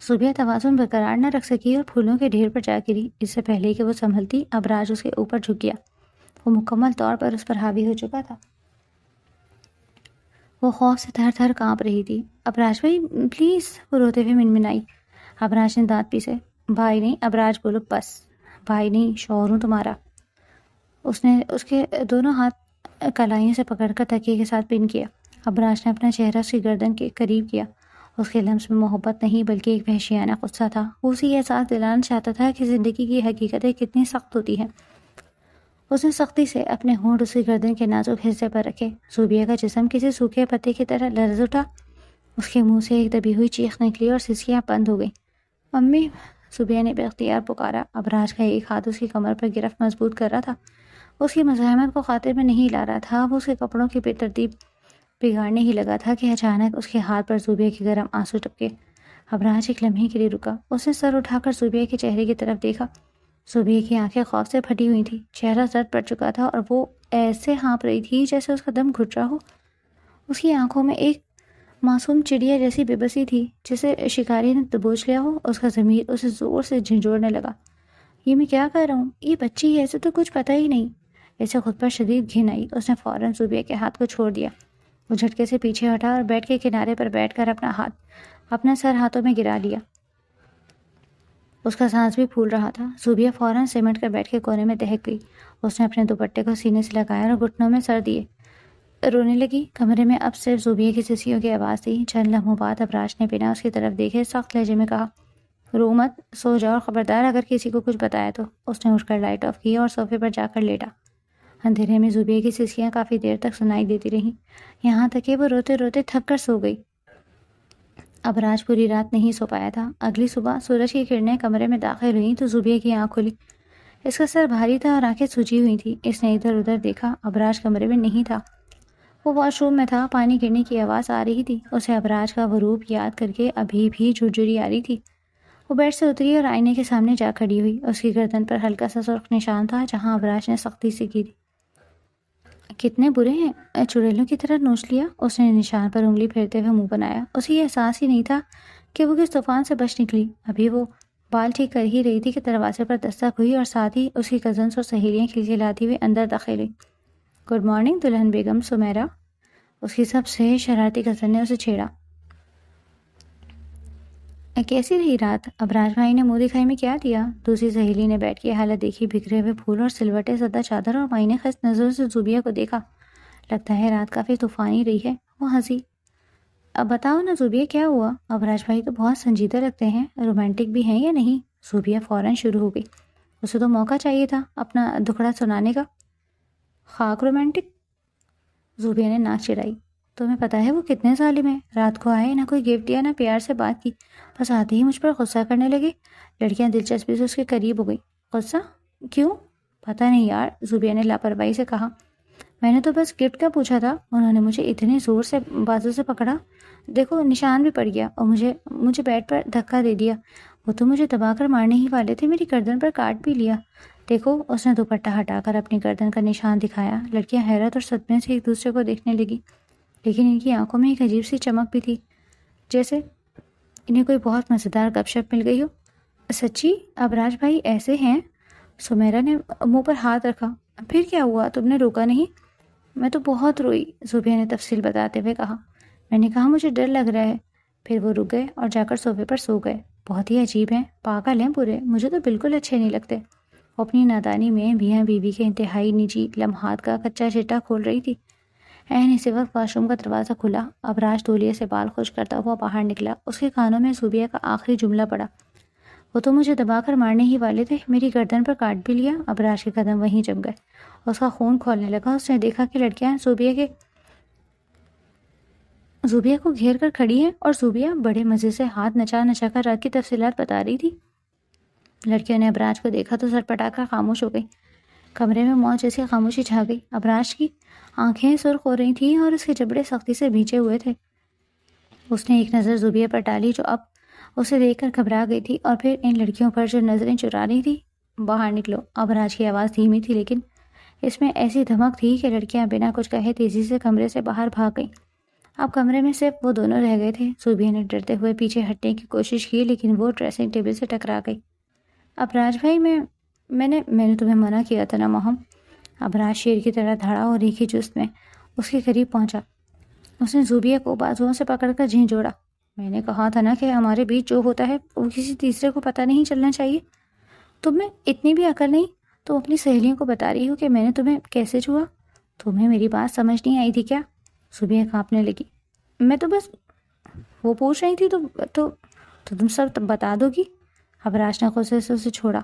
زوبیہ توازن برقرار نہ رکھ سکی اور پھولوں کے ڈھیر پر جا گری۔ اس سے پہلے کہ وہ سنبھلتی، ابراج اس کے اوپر جھک گیا۔ وہ مکمل طور پر اس پر حاوی ہو چکا تھا۔ وہ خوف سے تھر تھر کانپ رہی تھی۔ ابراج بھائی پلیز، وہ روتے ہوئے منمنائی۔ ابراج نے دانت پیسے۔ بھائی نہیں، ابراج بولو بس۔ بھائی نہیں، شوہر ہوں تمہارا۔ اس نے اس کے دونوں ہاتھ کلائیوں سے پکڑ کر تکیے کے ساتھ پن کیا۔ ابراج نے اپنا چہرہ اس کی گردن کے قریب کیا۔ اس کے لمس میں محبت نہیں بلکہ ایک وحشیانہ غصہ تھا۔ وہ اسے یہ احساس دلانا چاہتا تھا کہ زندگی کی حقیقتیں کتنی سخت ہوتی ہیں۔ اس نے سختی سے اپنے ہونٹ اس کی گردن کے نازک حصے پر رکھے۔ زوبیہ کا جسم کسی سوکھے پتے کی طرح لرز اٹھا۔ اس کے منہ سے ایک دبی ہوئی چیخ نکلی اور سسکیاں بند ہو گئیں۔ امی، زوبیہ نے بے اختیار پکارا۔ ابراج کا ایک ہاتھ اس کی کمر پر گرفت مضبوط کر رہا تھا۔ اس کی مزاحمت کو خاطر میں نہیں لا رہا تھا۔ وہ اس کے کپڑوں کی بے ترتیب بگاڑنے ہی لگا تھا کہ اچانک اس کے ہاتھ پر زوبیہ کے گرم آنسو ٹپکے۔ ابراج ایک لمحے کے لیے رکا۔ اس نے سر اٹھا کر زوبیہ کے چہرے کی طرف دیکھا۔ زوبیہ کی آنکھیں خوف سے پھٹی ہوئی تھیں، چہرہ زرد پڑ چکا تھا اور وہ ایسے ہانپ رہی تھی جیسے اس کا دم گھٹ رہا ہو۔ اس کی آنکھوں میں ایک معصوم چڑیا جیسی بے بسی تھی جسے شکاری نے دبوچ لیا ہو۔ اس کا ضمیر اسے زور سے جھنجھوڑنے لگا۔ یہ میں کیا کر رہا ہوں؟ یہ بچی ہے، اسے تو کچھ پتہ ہی نہیں۔ اسے خود پر شدید گھن آئی۔ اس نے فوراً زوبیہ کے ہاتھ کو چھوڑ دیا۔ وہ جھٹکے سے پیچھے ہٹا اور بیڈ کے کنارے پر بیٹھ کر اپنا سر ہاتھوں میں گرا لیا۔ اس کا سانس بھی پھول رہا تھا۔ زوبیہ فوراً سمٹ کر بیڈ کے کونے میں دہک گئی۔ اس نے اپنے دوپٹے کو سینے سے لگایا اور گھٹنوں میں سر دیے، رونے لگی۔ کمرے میں اب صرف زوبیہ کی سسیوں کی آواز تھی۔ چند لمحوں بعد ابراج نے بنا اس کی طرف دیکھے سخت لہجے میں کہا، رو مت، سو جاؤ، اور خبردار اگر کسی کو کچھ بتایا تو۔ اس نے اٹھ کر لائٹ آف کی اور صوفے پر جا کر لیٹا۔ اندھیرے میں زوبیہ کی سسیاں کافی دیر تک سنائی دیتی رہیں، یہاں تک کہ وہ روتے روتے تھک کر سو گئی۔ ابراج پوری رات نہیں سو پایا تھا۔ اگلی صبح سورج کی کرنیں کمرے میں داخل ہوئیں تو زوبیہ کی آنکھ کھلی۔ اس کا سر بھاری تھا اور آنکھیں سوجی ہوئی تھیں۔ اس نے ادھر ادھر دیکھا، ابراج کمرے میں نہیں تھا۔ وہ واش روم میں تھا۔ پانی گرنے کی آواز آ رہی تھی۔ اسے ابراج کا وہ روپ یاد کر کے ابھی بھی جھرجھری آ رہی تھی۔ وہ بیڈ سے اتری اور آئینے کے سامنے جا کھڑی ہوئی۔ اس کی گردن پر ہلکا سا سرخ نشان تھا جہاں ابراج نے سختی سے کی تھی۔ کتنے برے ہیں، چڑیلوں کی طرح نوچ لیا۔ اس نے نشان پر انگلی پھیرتے ہوئے منہ بنایا۔ اسے یہ احساس ہی نہیں تھا کہ وہ کس طوفان سے بچ نکلی۔ ابھی وہ بال ٹھیک کر ہی رہی تھی کہ دروازے پر دستک ہوئی اور ساتھ ہی اس کی کزنس اور سہیلیاں کھلکھلاتی ہوئی اندر داخل ہوئی۔ گڈ مارننگ دلہن بیگم سمیرا، اس کی سب سے شرارتی کزن نے اسے چھیڑا۔ کیسی رہی رات؟ ابراج بھائی نے منہ دکھائی میں کیا دیا؟ دوسری سہیلی نے بیٹھ کی حالت دیکھی، بکھرے ہوئے پھول اور سلوٹے زدہ چادر اور معنی خیز نظروں سے زوبیہ کو دیکھا۔ لگتا ہے رات کافی طوفانی رہی ہے، وہ ہنسی۔ اب بتاؤ نا زوبیہ، کیا ہوا؟ ابراج بھائی تو بہت سنجیدہ لگتے ہیں، رومانٹک بھی ہیں یا نہیں؟ زوبیہ فوراً شروع ہو گئی۔ اسے تو موقع چاہیے تھا اپنا دکھڑا سنانے کا۔ خاک رومانٹک؟ زوبیہ نے ناک چڑھائی۔ تمہیں پتہ ہے وہ کتنے ظالم ہیں؟ رات کو آئے، نہ کوئی گفٹ دیا، نہ پیار سے بات کی، بس آتے ہی مجھ پر غصہ کرنے لگے۔ لڑکیاں دلچسپی سے اس کے قریب ہو گئی۔ غصہ؟ کیوں؟ پتہ نہیں یار، زوبیہ نے لاپرواہی سے کہا۔ میں نے تو بس گفٹ کا پوچھا تھا، انہوں نے مجھے اتنے زور سے بازو سے پکڑا، دیکھو نشان بھی پڑ گیا، اور مجھے بیڈ پر دھکا دے دیا۔ وہ تو مجھے دبا کر مارنے ہی والے تھے، میری گردن پر کاٹ بھی لیا۔ دیکھو، اس نے دوپٹہ ہٹا کر اپنی گردن کا نشان دکھایا۔ لڑکیاں حیرت اور صدمے سے ایک دوسرے کو دیکھنے لگی، لیکن ان کی آنکھوں میں ایک عجیب سی چمک بھی تھی، جیسے انہیں کوئی بہت مزیدار گپ شپ مل گئی ہو۔ سچی؟ ابراج بھائی ایسے ہیں؟ سمیرا نے منہ پر ہاتھ رکھا۔ پھر کیا ہوا؟ تم نے روکا نہیں؟ میں تو بہت روئی، زوبیہ نے تفصیل بتاتے ہوئے کہا۔ میں نے کہا مجھے ڈر لگ رہا ہے۔ پھر وہ رک گئے اور جا کر صوفے پر سو گئے۔ بہت ہی عجیب ہیں، پاگل ہیں پورے، مجھے تو بالکل اچھے نہیں لگتے۔ وہ اپنی نادانی میں میاں بیوی کے انتہائی نجی لمحات کا کچا چٹا کھول رہی تھی۔ عین اسی وقت واش روم کا دروازہ کھلا۔ ابراج تولیے سے بال خشک کرتا ہوا باہر نکلا۔ اس کے کانوں میں زوبیہ کا آخری جملہ پڑا، وہ تو مجھے دبا کر مارنے ہی والے تھے، میری گردن پر کاٹ بھی لیا۔ ابراج کے قدم وہیں جم گئے، اس کا خون کھولنے لگا۔ اس نے دیکھا کہ لڑکیاں زوبیہ کو گھیر کر کھڑی ہیں اور زوبیہ بڑے مزے سے ہاتھ نچا نچا کر رات کی تفصیلات بتا رہی تھی۔ لڑکیوں نے ابراج کو دیکھا تو سر پٹا کر خاموش ہو گئی۔ کمرے میں موت جیسی خاموشی چھا گئی۔ ابراج کی آنکھیں سرخ ہو رہی تھیں اور اس کے جبڑے سختی سے بھیجے ہوئے تھے۔ اس نے ایک نظر زوبیہ پر ڈالی جو اب اسے دیکھ کر گھبرا گئی تھی، اور پھر ان لڑکیوں پر جو نظریں چرا رہی تھی۔ باہر نکلو۔ ابراج کی آواز دھیمی تھی لیکن اس میں ایسی دھمک تھی کہ لڑکیاں بنا کچھ کہے تیزی سے کمرے سے باہر بھاگ گئیں۔ اب کمرے میں صرف وہ دونوں رہ گئے تھے۔ زوبیہ نے ڈرتے ہوئے پیچھے ہٹنے کی کوشش کی لیکن وہ ڈریسنگ ٹیبل سے ٹکرا گئی۔ ابراج بھائی، میں نے تمہیں منع کیا تھا نا مہم۔ ابراج شیر کی طرح دھڑا اور ریکھی جست میں اس کے قریب پہنچا۔ اس نے زوبیہ کو بازوؤں سے پکڑ کر جھنجھوڑا۔ میں نے کہا تھا نا کہ ہمارے بیچ جو ہوتا ہے وہ کسی تیسرے کو پتہ نہیں چلنا چاہیے۔ تم میں اتنی بھی عقل نہیں؟ تم اپنی سہیلیوں کو بتا رہی ہو کہ میں نے تمہیں کیسے چھوا؟ تمہیں میری بات سمجھ نہیں آئی تھی کیا؟ زوبیہ کانپنے لگی۔ میں تو بس وہ پوچھ رہی تھی تو تم سب بتا دو گی؟ ابراج نے غصے سے اسے چھوڑا۔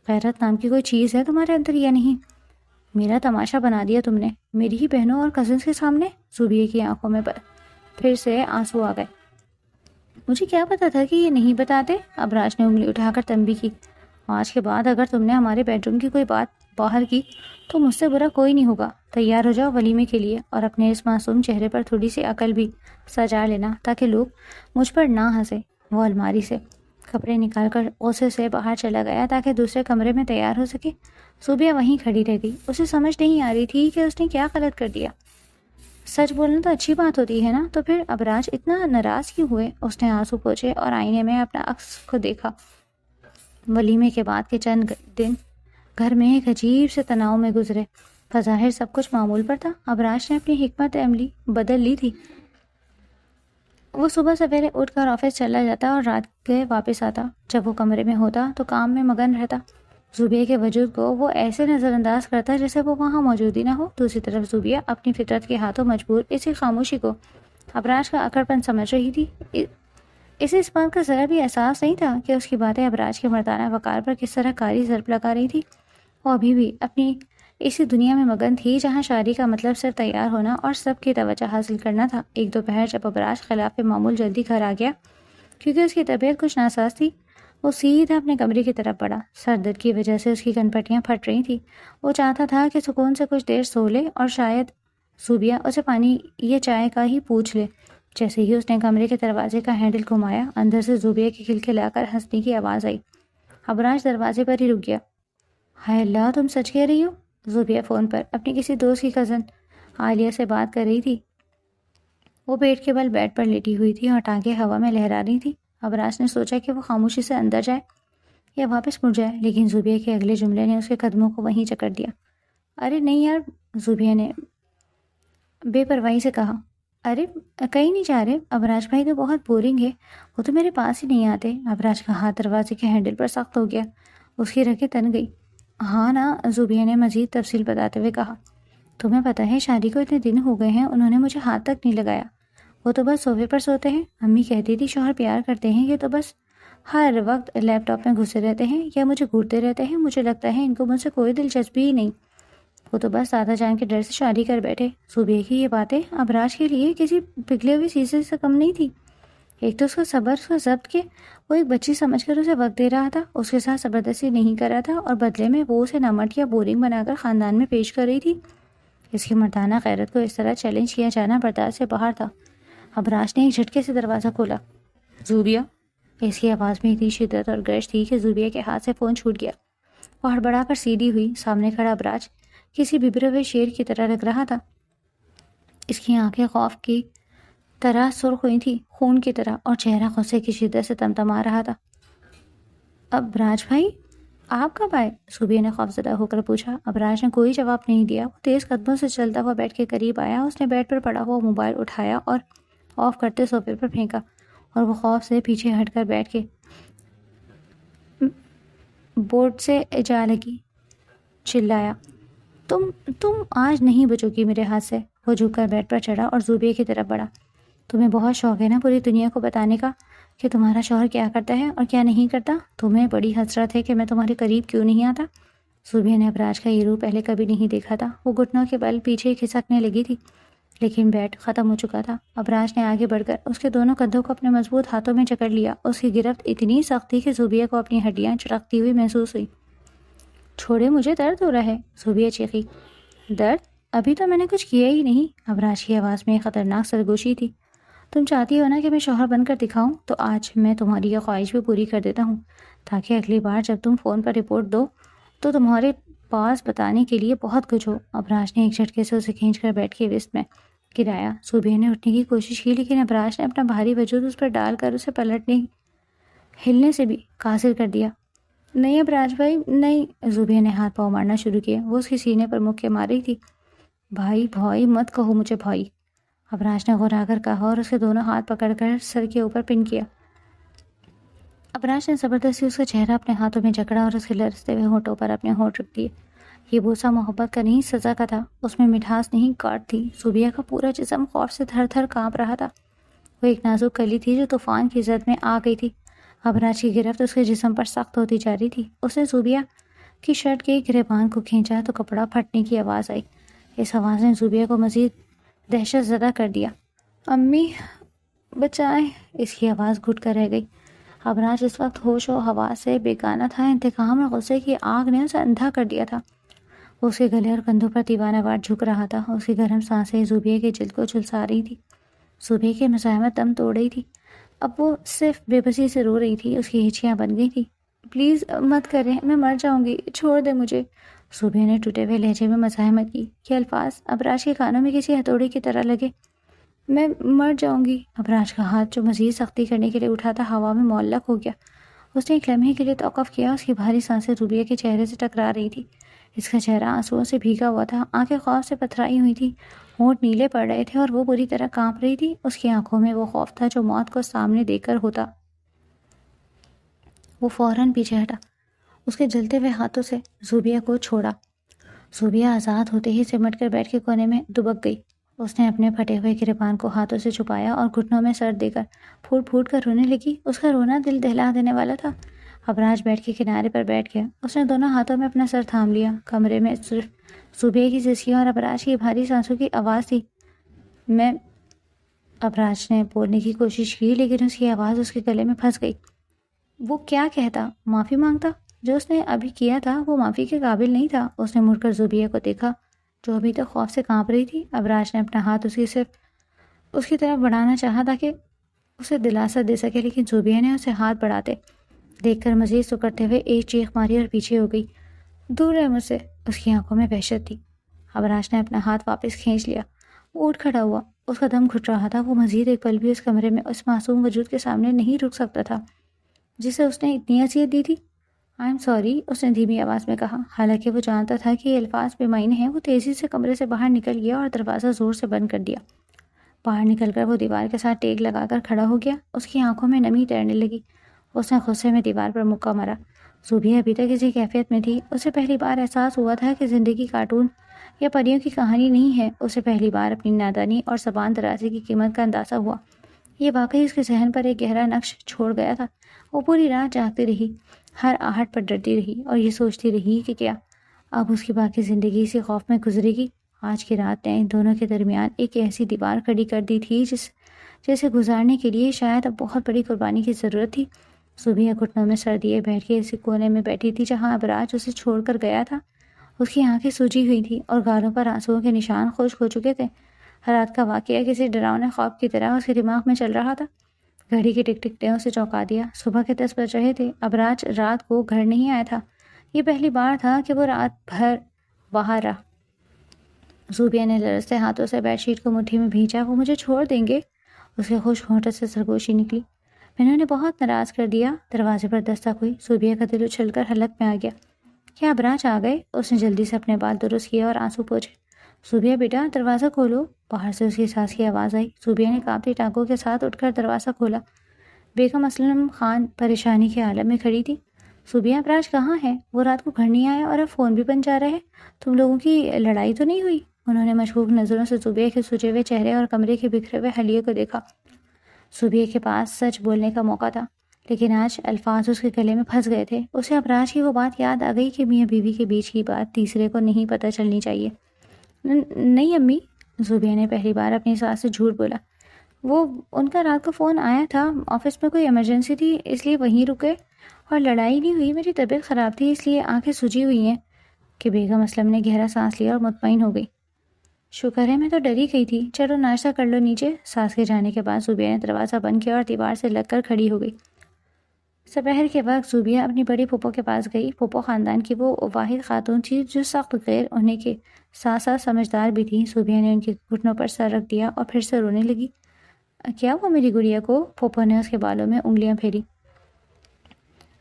غیرت نام کی کوئی چیز ہے تمہارے اندر یا نہیں؟ میرا تماشا بنا دیا تم نے میری ہی بہنوں اور کزنس کے سامنے۔ زوبیہ کی آنکھوں میں پھر سے آنسو آ گئے۔ مجھے کیا پتا تھا کہ یہ نہیں بتاتے؟ ابراج نے انگلی اٹھا کر تنبیہ کی۔ آج کے بعد اگر تم نے ہمارے بیڈ روم کی کوئی بات باہر کی تو مجھ سے برا کوئی نہیں ہوگا۔ تیار ہو جاؤ ولیمے کے لیے، اور اپنے اس معصوم چہرے پر تھوڑی سی عقل بھی سجا لینا تاکہ لوگ مجھ پر نہ ہنسیں۔ وہ الماری سے کپڑے نکال کر غصے سے باہر چلا گیا تاکہ دوسرے کمرے میں تیار ہو سکے۔ زوبیہ وہیں کھڑی رہ گئی۔ اسے سمجھ نہیں آ رہی تھی کہ اس نے کیا غلط کر دیا۔ سچ بولنا تو اچھی بات ہوتی ہے نا، تو پھر ابراج اتنا ناراض کیوں ہوئے؟ اس نے آنسو پوچھے اور آئینے میں اپنا عکس کو دیکھا۔ ولیمے کے بعد کے چند دن گھر میں ایک عجیب سے تناؤ میں گزرے۔ بظاہر سب کچھ معمول پر تھا۔ ابراج نے اپنی حکمت عملی بدل لی تھی۔ وہ صبح سویرے اٹھ کر آفس چلا جاتا اور رات کے واپس آتا۔ جب وہ کمرے میں ہوتا تو کام میں مگن رہتا۔ زوبیہ کے وجود کو وہ ایسے نظر انداز کرتا جیسے وہ وہاں موجود ہی نہ ہو۔ دوسری طرف زوبیہ اپنی فطرت کے ہاتھوں مجبور اسی خاموشی کو ابراج کا اکڑپن سمجھ رہی تھی۔ اسے اس بات کا ذرا بھی احساس نہیں تھا کہ اس کی باتیں ابراج کے مردانہ وقار پر کس طرح کاری ضرب لگا رہی تھی۔ وہ ابھی بھی اپنی اسی دنیا میں مگن تھی جہاں شادی کا مطلب صرف تیار ہونا اور سب کی توجہ حاصل کرنا تھا۔ ایک دوپہر جب ابراج خلاف معمول جلدی گھر آ گیا کیونکہ اس کی طبیعت کچھ ناساز تھی، وہ سیدھا اپنے کمرے کی طرف بڑھا۔ سر درد کی وجہ سے اس کی کنپٹیاں پھٹ رہی تھیں۔ وہ چاہتا تھا کہ سکون سے کچھ دیر سو لے اور شاید زوبیہ اسے پانی یا چائے کا ہی پوچھ لے۔ جیسے ہی اس نے کمرے کے دروازے کا ہینڈل گھمایا، اندر سے زوبیہ کی کھلکھلا کر ہنسنے کی آواز آئی۔ ابراج دروازے پر ہی رک گیا۔ ہائے اللہ، تم سچ کہہ رہی ہو؟ زوبیہ فون پر اپنی کسی دوست کی کزن عالیہ سے بات کر رہی تھی۔ وہ پیٹ کے بل بیڈ پر لیٹی ہوئی تھی اور ٹانگیں ہوا میں لہرا رہی تھی۔ ابراج نے سوچا کہ وہ خاموشی سے اندر جائے یا واپس مڑ جائے، لیکن زوبیہ کے اگلے جملے نے اس کے قدموں کو وہیں جکڑ دیا۔ ارے نہیں یار، زوبیہ نے بے پرواہی سے کہا۔ ارے کہیں نہیں جا رہے، ابراج بھائی تو بہت بورنگ ہے، وہ تو میرے پاس ہی نہیں آتے۔ ابراج کا ہاتھ دروازے کے ہینڈل پر سخت ہو گیا۔ اس کی رگیں تن گئی۔ ہاں نا، زوبیہ نے مزید تفصیل بتاتے ہوئے کہا۔ تمہیں پتہ ہے شادی کو اتنے دن ہو گئے ہیں، انہوں نے مجھے ہاتھ تک نہیں لگایا۔ وہ تو بس صوفے پر سوتے ہیں۔ امی کہتی تھی شوہر پیار کرتے ہیں، یہ تو بس ہر وقت لیپ ٹاپ میں گھسے رہتے ہیں یا مجھے گھورتے رہتے ہیں۔ مجھے لگتا ہے ان کو مجھ سے کوئی دلچسپی ہی نہیں۔ وہ تو بس دادا جان کے ڈر سے شادی کر بیٹھے۔ زوبیہ کی یہ باتیں ابراج کے لیے کسی پگھلے ہوئے شیشے سے کم نہیں تھی۔ ایک تو اس کا صبر، اس کا ضبط کے وہ ایک بچی سمجھ کر اسے وقت دے رہا تھا، اس کے ساتھ زبردستی نہیں کر رہا تھا، اور بدلے میں وہ اسے نمٹ یا بورنگ بنا کر خاندان میں پیش کر رہی تھی۔ اس کی مردانہ غیرت کو اس طرح چیلنج کیا جانا برداشت سے باہر تھا۔ ابراج نے ایک جھٹکے سے دروازہ کھولا۔ زوبیہ، اس کی آواز میں اتنی شدت اور گرج تھی کہ زوبیہ کے ہاتھ سے فون چھوٹ گیا۔ وہ ہڑبڑا کر سیدھی ہوئی۔ سامنے کھڑا ابراج کسی ببرے ہوئے شیر کی طرح لگ رہا تھا۔ اس کی آنکھیں خوف کی طرح سرخ ہوئی تھی، خون کی طرح، اور چہرہ غصے کی شدت سے تمتما رہا تھا۔ ابراج بھائی، آپ کب آئے؟ زوبیہ نے خوفزدہ ہو کر پوچھا۔ ابراج نے کوئی جواب نہیں دیا۔ وہ تیز قدموں سے چلتا ہوا بیڈ کے قریب آیا۔ اس نے بیڈ پر پڑا ہوا موبائل اٹھایا اور آف کرتے صوفے پر پھینکا، اور وہ خوف سے پیچھے ہٹ کر بیٹھ کے بورڈ سے جا لگی۔ چلایا، تم آج نہیں بچو گی میرے ہاتھ سے۔ وہ جھک کر بیڈ پر چڑھا اور زوبیہ کی طرف بڑھا. تمہیں بہت شوق ہے نا پوری دنیا کو بتانے کا کہ تمہارا شوہر کیا کرتا ہے اور کیا نہیں کرتا. تمہیں بڑی حسرت ہے کہ میں تمہارے قریب کیوں نہیں آتا. زوبیہ نے ابراج کا یہ روح پہلے کبھی نہیں دیکھا تھا. وہ گھٹنوں کے بل پیچھے کھسکنے لگی تھی لیکن بیٹ ختم ہو چکا تھا. ابراج نے آگے بڑھ کر اس کے دونوں کندھوں کو اپنے مضبوط ہاتھوں میں جکڑ لیا. اس کی گرفت اتنی سخت تھی کہ زوبیہ کو اپنی ہڈیاں چڑکتی ہوئی محسوس ہوئی. چھوڑے, مجھے درد ہو رہا ہے, زوبیہ چیخی. درد؟ ابھی تو میں نے کچھ کیا ہی نہیں. ابراج کی آواز میں خطرناک سرگوشی تھی. تم چاہتی ہو نا کہ میں شوہر بن کر دکھاؤں, تو آج میں تمہاری یہ خواہش بھی پوری کر دیتا ہوں تاکہ اگلی بار جب تم فون پر رپورٹ دو تو تمہارے پاس بتانے کے لیے بہت کچھ ہو. ابراج نے ایک جھٹکے سے اسے کھینچ کر بیٹھ کے وسط میں گرایا. زوبیہ نے اٹھنے کی کوشش کی لیکن ابراج نے اپنا بھاری وجود اس پر ڈال کر اسے پلٹنے ہلنے سے بھی قاصر کر دیا. نہیں ابراج بھائی نہیں. زوبیہ نے ہاتھ پاؤں مارنا شروع کیا. وہ اس کے سینے پر مکے مار رہی تھی. بھائی مت کہو مجھے بھائی, ابراج نے غرا کر کہا اور اس کے دونوں ہاتھ پکڑ کر سر کے اوپر پن کیا. ابراج نے زبردستی اس کا چہرہ اپنے ہاتھوں میں جکڑا اور اس کے لرزتے ہوئے ہونٹوں پر اپنے ہونٹ رکھ دیے. یہ بوسہ محبت کا نہیں, سزا کا تھا. اس میں مٹھاس نہیں, کاٹ تھی. زوبیہ کا پورا جسم خوف سے تھر تھر کانپ رہا تھا. وہ ایک نازک کلی تھی جو طوفان کی زد میں آ گئی تھی. ابراج کی گرفت اس کے جسم پر سخت ہوتی جا رہی تھی. اس نے زوبیہ کی شرٹ کے گریبان کو کھینچا تو کپڑا پھٹنے کی آواز آئی. اس آواز نے زوبیہ کو مزید دہشت زدہ کر دیا. امی بچائیں, اس کی آواز گھٹ کر رہ گئی. ابراج اس وقت ہوش و حواس سے بیگانہ تھا. انتقام اور غصے کی آگ نے اسے اندھا کر دیا تھا. وہ اس کے گلے اور کندھوں پر دیوانہ وار جھک رہا تھا. اس کی گرم سانسیں زوبیہ کے جلد کو جھلسا رہی تھی. زوبیہ کی مزاحمت دم توڑ رہی تھی. اب وہ صرف بے بسی سے رو رہی تھی. اس کی ہچیاں بن گئی تھی. پلیز مت کریں, میں مر جاؤں گی, چھوڑ دے مجھے. زوبیہ نے ٹوٹے ہوئے لہجے میں مزاحمت کی. یہ الفاظ ابراج کے کانوں میں کسی ہتھوڑی کی طرح لگے. میں مر جاؤں گی. ابراج کا ہاتھ جو مزید سختی کرنے کے لیے اٹھا تھا ہوا میں معلق ہو گیا. اس نے ایک لمحے کے لیے توقف کیا. اس کی بھاری سانسیں زوبیہ کے چہرے سے ٹکرا رہی تھی. اس کا چہرہ آنسوؤں سے بھیگا ہوا تھا. آنکھیں خوف سے پتھرائی ہوئی تھیں. ہونٹ نیلے پڑ رہے تھے اور وہ بری طرح کانپ رہی تھی. اس کی آنکھوں میں وہ خوف تھا جو موت کو سامنے دیکھ کر ہوتا. وہ فوراً پیچھے ہٹا. اس کے جلتے ہوئے ہاتھوں سے زوبیہ کو چھوڑا. زوبیہ آزاد ہوتے ہی سمٹ کر بیٹھ کے کونے میں دبک گئی. اس نے اپنے پھٹے ہوئے گریبان کو ہاتھوں سے چھپایا اور گھٹنوں میں سر دے کر پھوٹ پھوٹ کر رونے لگی. اس کا رونا دل دہلا دینے والا تھا. ابراج بیٹھ کے کنارے پر بیٹھ گیا. اس نے دونوں ہاتھوں میں اپنا سر تھام لیا. کمرے میں صرف زوبیہ کی سسکیاں اور ابراج کی بھاری سانسوں کی آواز تھی. میں ابراج نے بولنے کی کوشش کی لیکن اس کی آواز اس کے گلے میں پھنس گئی. وہ کیا کہتا؟ معافی مانگتا؟ جو اس نے ابھی کیا تھا وہ معافی کے قابل نہیں تھا. اس نے مڑ کر زوبیہ کو دیکھا جو ابھی تک خوف سے کانپ رہی تھی. ابراج نے اپنا ہاتھ اس کی طرف بڑھانا چاہا تاکہ اسے دلاسا دے سکے لیکن زوبیہ نے اسے ہاتھ بڑھاتے دیکھ کر مزید سکڑتے ہوئے ایک چیخ ماری اور پیچھے ہو گئی. دور رہ مجھ سے. اس کی آنکھوں میں وحشت تھی. ابراج نے اپنا ہاتھ واپس کھینچ لیا. وہ اٹھ کھڑا ہوا. اس کا دم گھٹ رہا تھا. وہ مزید ایک پل بھی اس کمرے میں اس معصوم وجود کے سامنے نہیں رک سکتا تھا جسے اس نے اتنی اذیت دی تھی. آئی ایم سوری, اس نے دھیمی آواز میں کہا. حالانکہ وہ جانتا تھا کہ یہ الفاظ بے معنی ہیں. وہ تیزی سے کمرے سے باہر نکل گیا اور دروازہ زور سے بند کر دیا. باہر نکل کر وہ دیوار کے ساتھ ٹیک لگا کر کھڑا ہو گیا. اس کی آنکھوں میں نمی تیرنے لگی. اس نے غصے میں دیوار پر مکہ مارا. زوبیہ ابھی تک اسی کیفیت میں تھی. اسے پہلی بار احساس ہوا تھا کہ زندگی کارٹون یا پریوں کی کہانی نہیں ہے. اسے پہلی بار اپنی نادانی اور زبان درازی کی قیمت کا اندازہ ہوا. یہ واقعی اس کے ذہن پر ایک گہرا نقش چھوڑ گیا تھا. وہ پوری رات جاگتی رہی, ہر آہٹ پر ڈرتی رہی اور یہ سوچتی رہی کہ کیا اب اس کی باقی زندگی اسی خوف میں گزرے گی. آج کی رات نے ان دونوں کے درمیان ایک ایسی دیوار کھڑی کر دی تھی جیسے گزارنے کے لیے شاید اب بہت بڑی قربانی کی ضرورت تھی. زوبیہ گھٹنوں میں سر دیے بیٹھ کے اسی کونے میں بیٹھی تھی جہاں ابراج اسے چھوڑ کر گیا تھا. اس کی آنکھیں سوجی ہوئی تھیں اور گالوں پر آنسوؤں کے نشان خشک ہو چکے تھے. رات کا واقعہ کسی ڈراؤنے خواب کی طرح اس کے دماغ میں چل رہا تھا. گھڑی کی ٹک ٹک نے اسے چونکا دیا. صبح کے 10 بج رہے تھے. ابراج رات کو گھر نہیں آیا تھا. یہ پہلی بار تھا کہ وہ رات بھر باہر رہا. زوبیہ نے لرزتے ہاتھوں سے بیڈ شیٹ کو مٹھی میں بھینچا. وہ مجھے چھوڑ دیں گے؟ اس کے خشک ہونٹوں سے سرگوشی نکلی. میں نے انہیں بہت ناراض کر دیا. دروازے پر دستک ہوئی. زوبیہ کا دل اچھل کر حلق میں آ گیا. کیا ابراج آ گئے؟ اس نے جلدی سے اپنے بال درست کیا اور آنسو پوچھے. زوبیہ بیٹا دروازہ کھولو. باہر سے اس کی ساس کی آواز آئی. زوبیہ نے کانپتی ٹانگوں کے ساتھ اٹھ کر دروازہ کھولا. بیگم اسلم خان پریشانی کے عالم میں کھڑی تھی. زوبیہ ابراج کہاں ہے؟ وہ رات کو گھر نہیں آیا اور اب فون بھی بند جا رہا ہے. تم لوگوں کی لڑائی تو نہیں ہوئی؟ انہوں نے مشکوک نظروں سے زوبیہ کے سجے ہوئے چہرے اور کمرے کے بکھرے ہوئے حلیے کو دیکھا۔ زوبیہ کے پاس سچ بولنے کا موقع تھا، لیکن آج الفاظ اس کے گلے میں پھنس گئے تھے۔ اسے ابراج کی وہ بات یاد آ گئی کہ میاں بیوی کے بیچ کی بات تیسرے کو نہیں پتہ چلنی چاہیے۔ نہیں امی، زوبیہ نے پہلی بار اپنی ساس سے جھوٹ بولا۔ وہ ان کا رات کو فون آیا تھا، آفس میں کوئی ایمرجنسی تھی اس لیے وہیں رکے، اور لڑائی نہیں ہوئی، میری طبیعت خراب تھی اس لیے آنکھیں سجی ہوئی ہیں۔ کہ بیگم اسلم نے گہرا سانس لیا اور مطمئن ہو گئی۔ شکر ہے، میں تو ڈر ہی گئی تھی، چلو ناشتہ کر لو نیچے۔ ساس کے جانے کے بعد زوبیہ نے دروازہ بند کیا اور دیوار سے لگ کر کھڑی ہو گئی۔ دوپہر کے وقت زوبیہ اپنی بڑی پھوپھو کے پاس گئی۔ پھوپھو خاندان کی وہ واحد خاتون تھی جو سخت غیر ہونے کے ساتھ ساتھ سمجھدار بھی تھی۔ زوبیہ نے ان کے گھٹنوں پر سر رکھ دیا اور پھر سے رونے لگی۔ کیا ہوا میری گڑیا کو؟ پھوپھو نے اس کے بالوں میں انگلیاں پھیری۔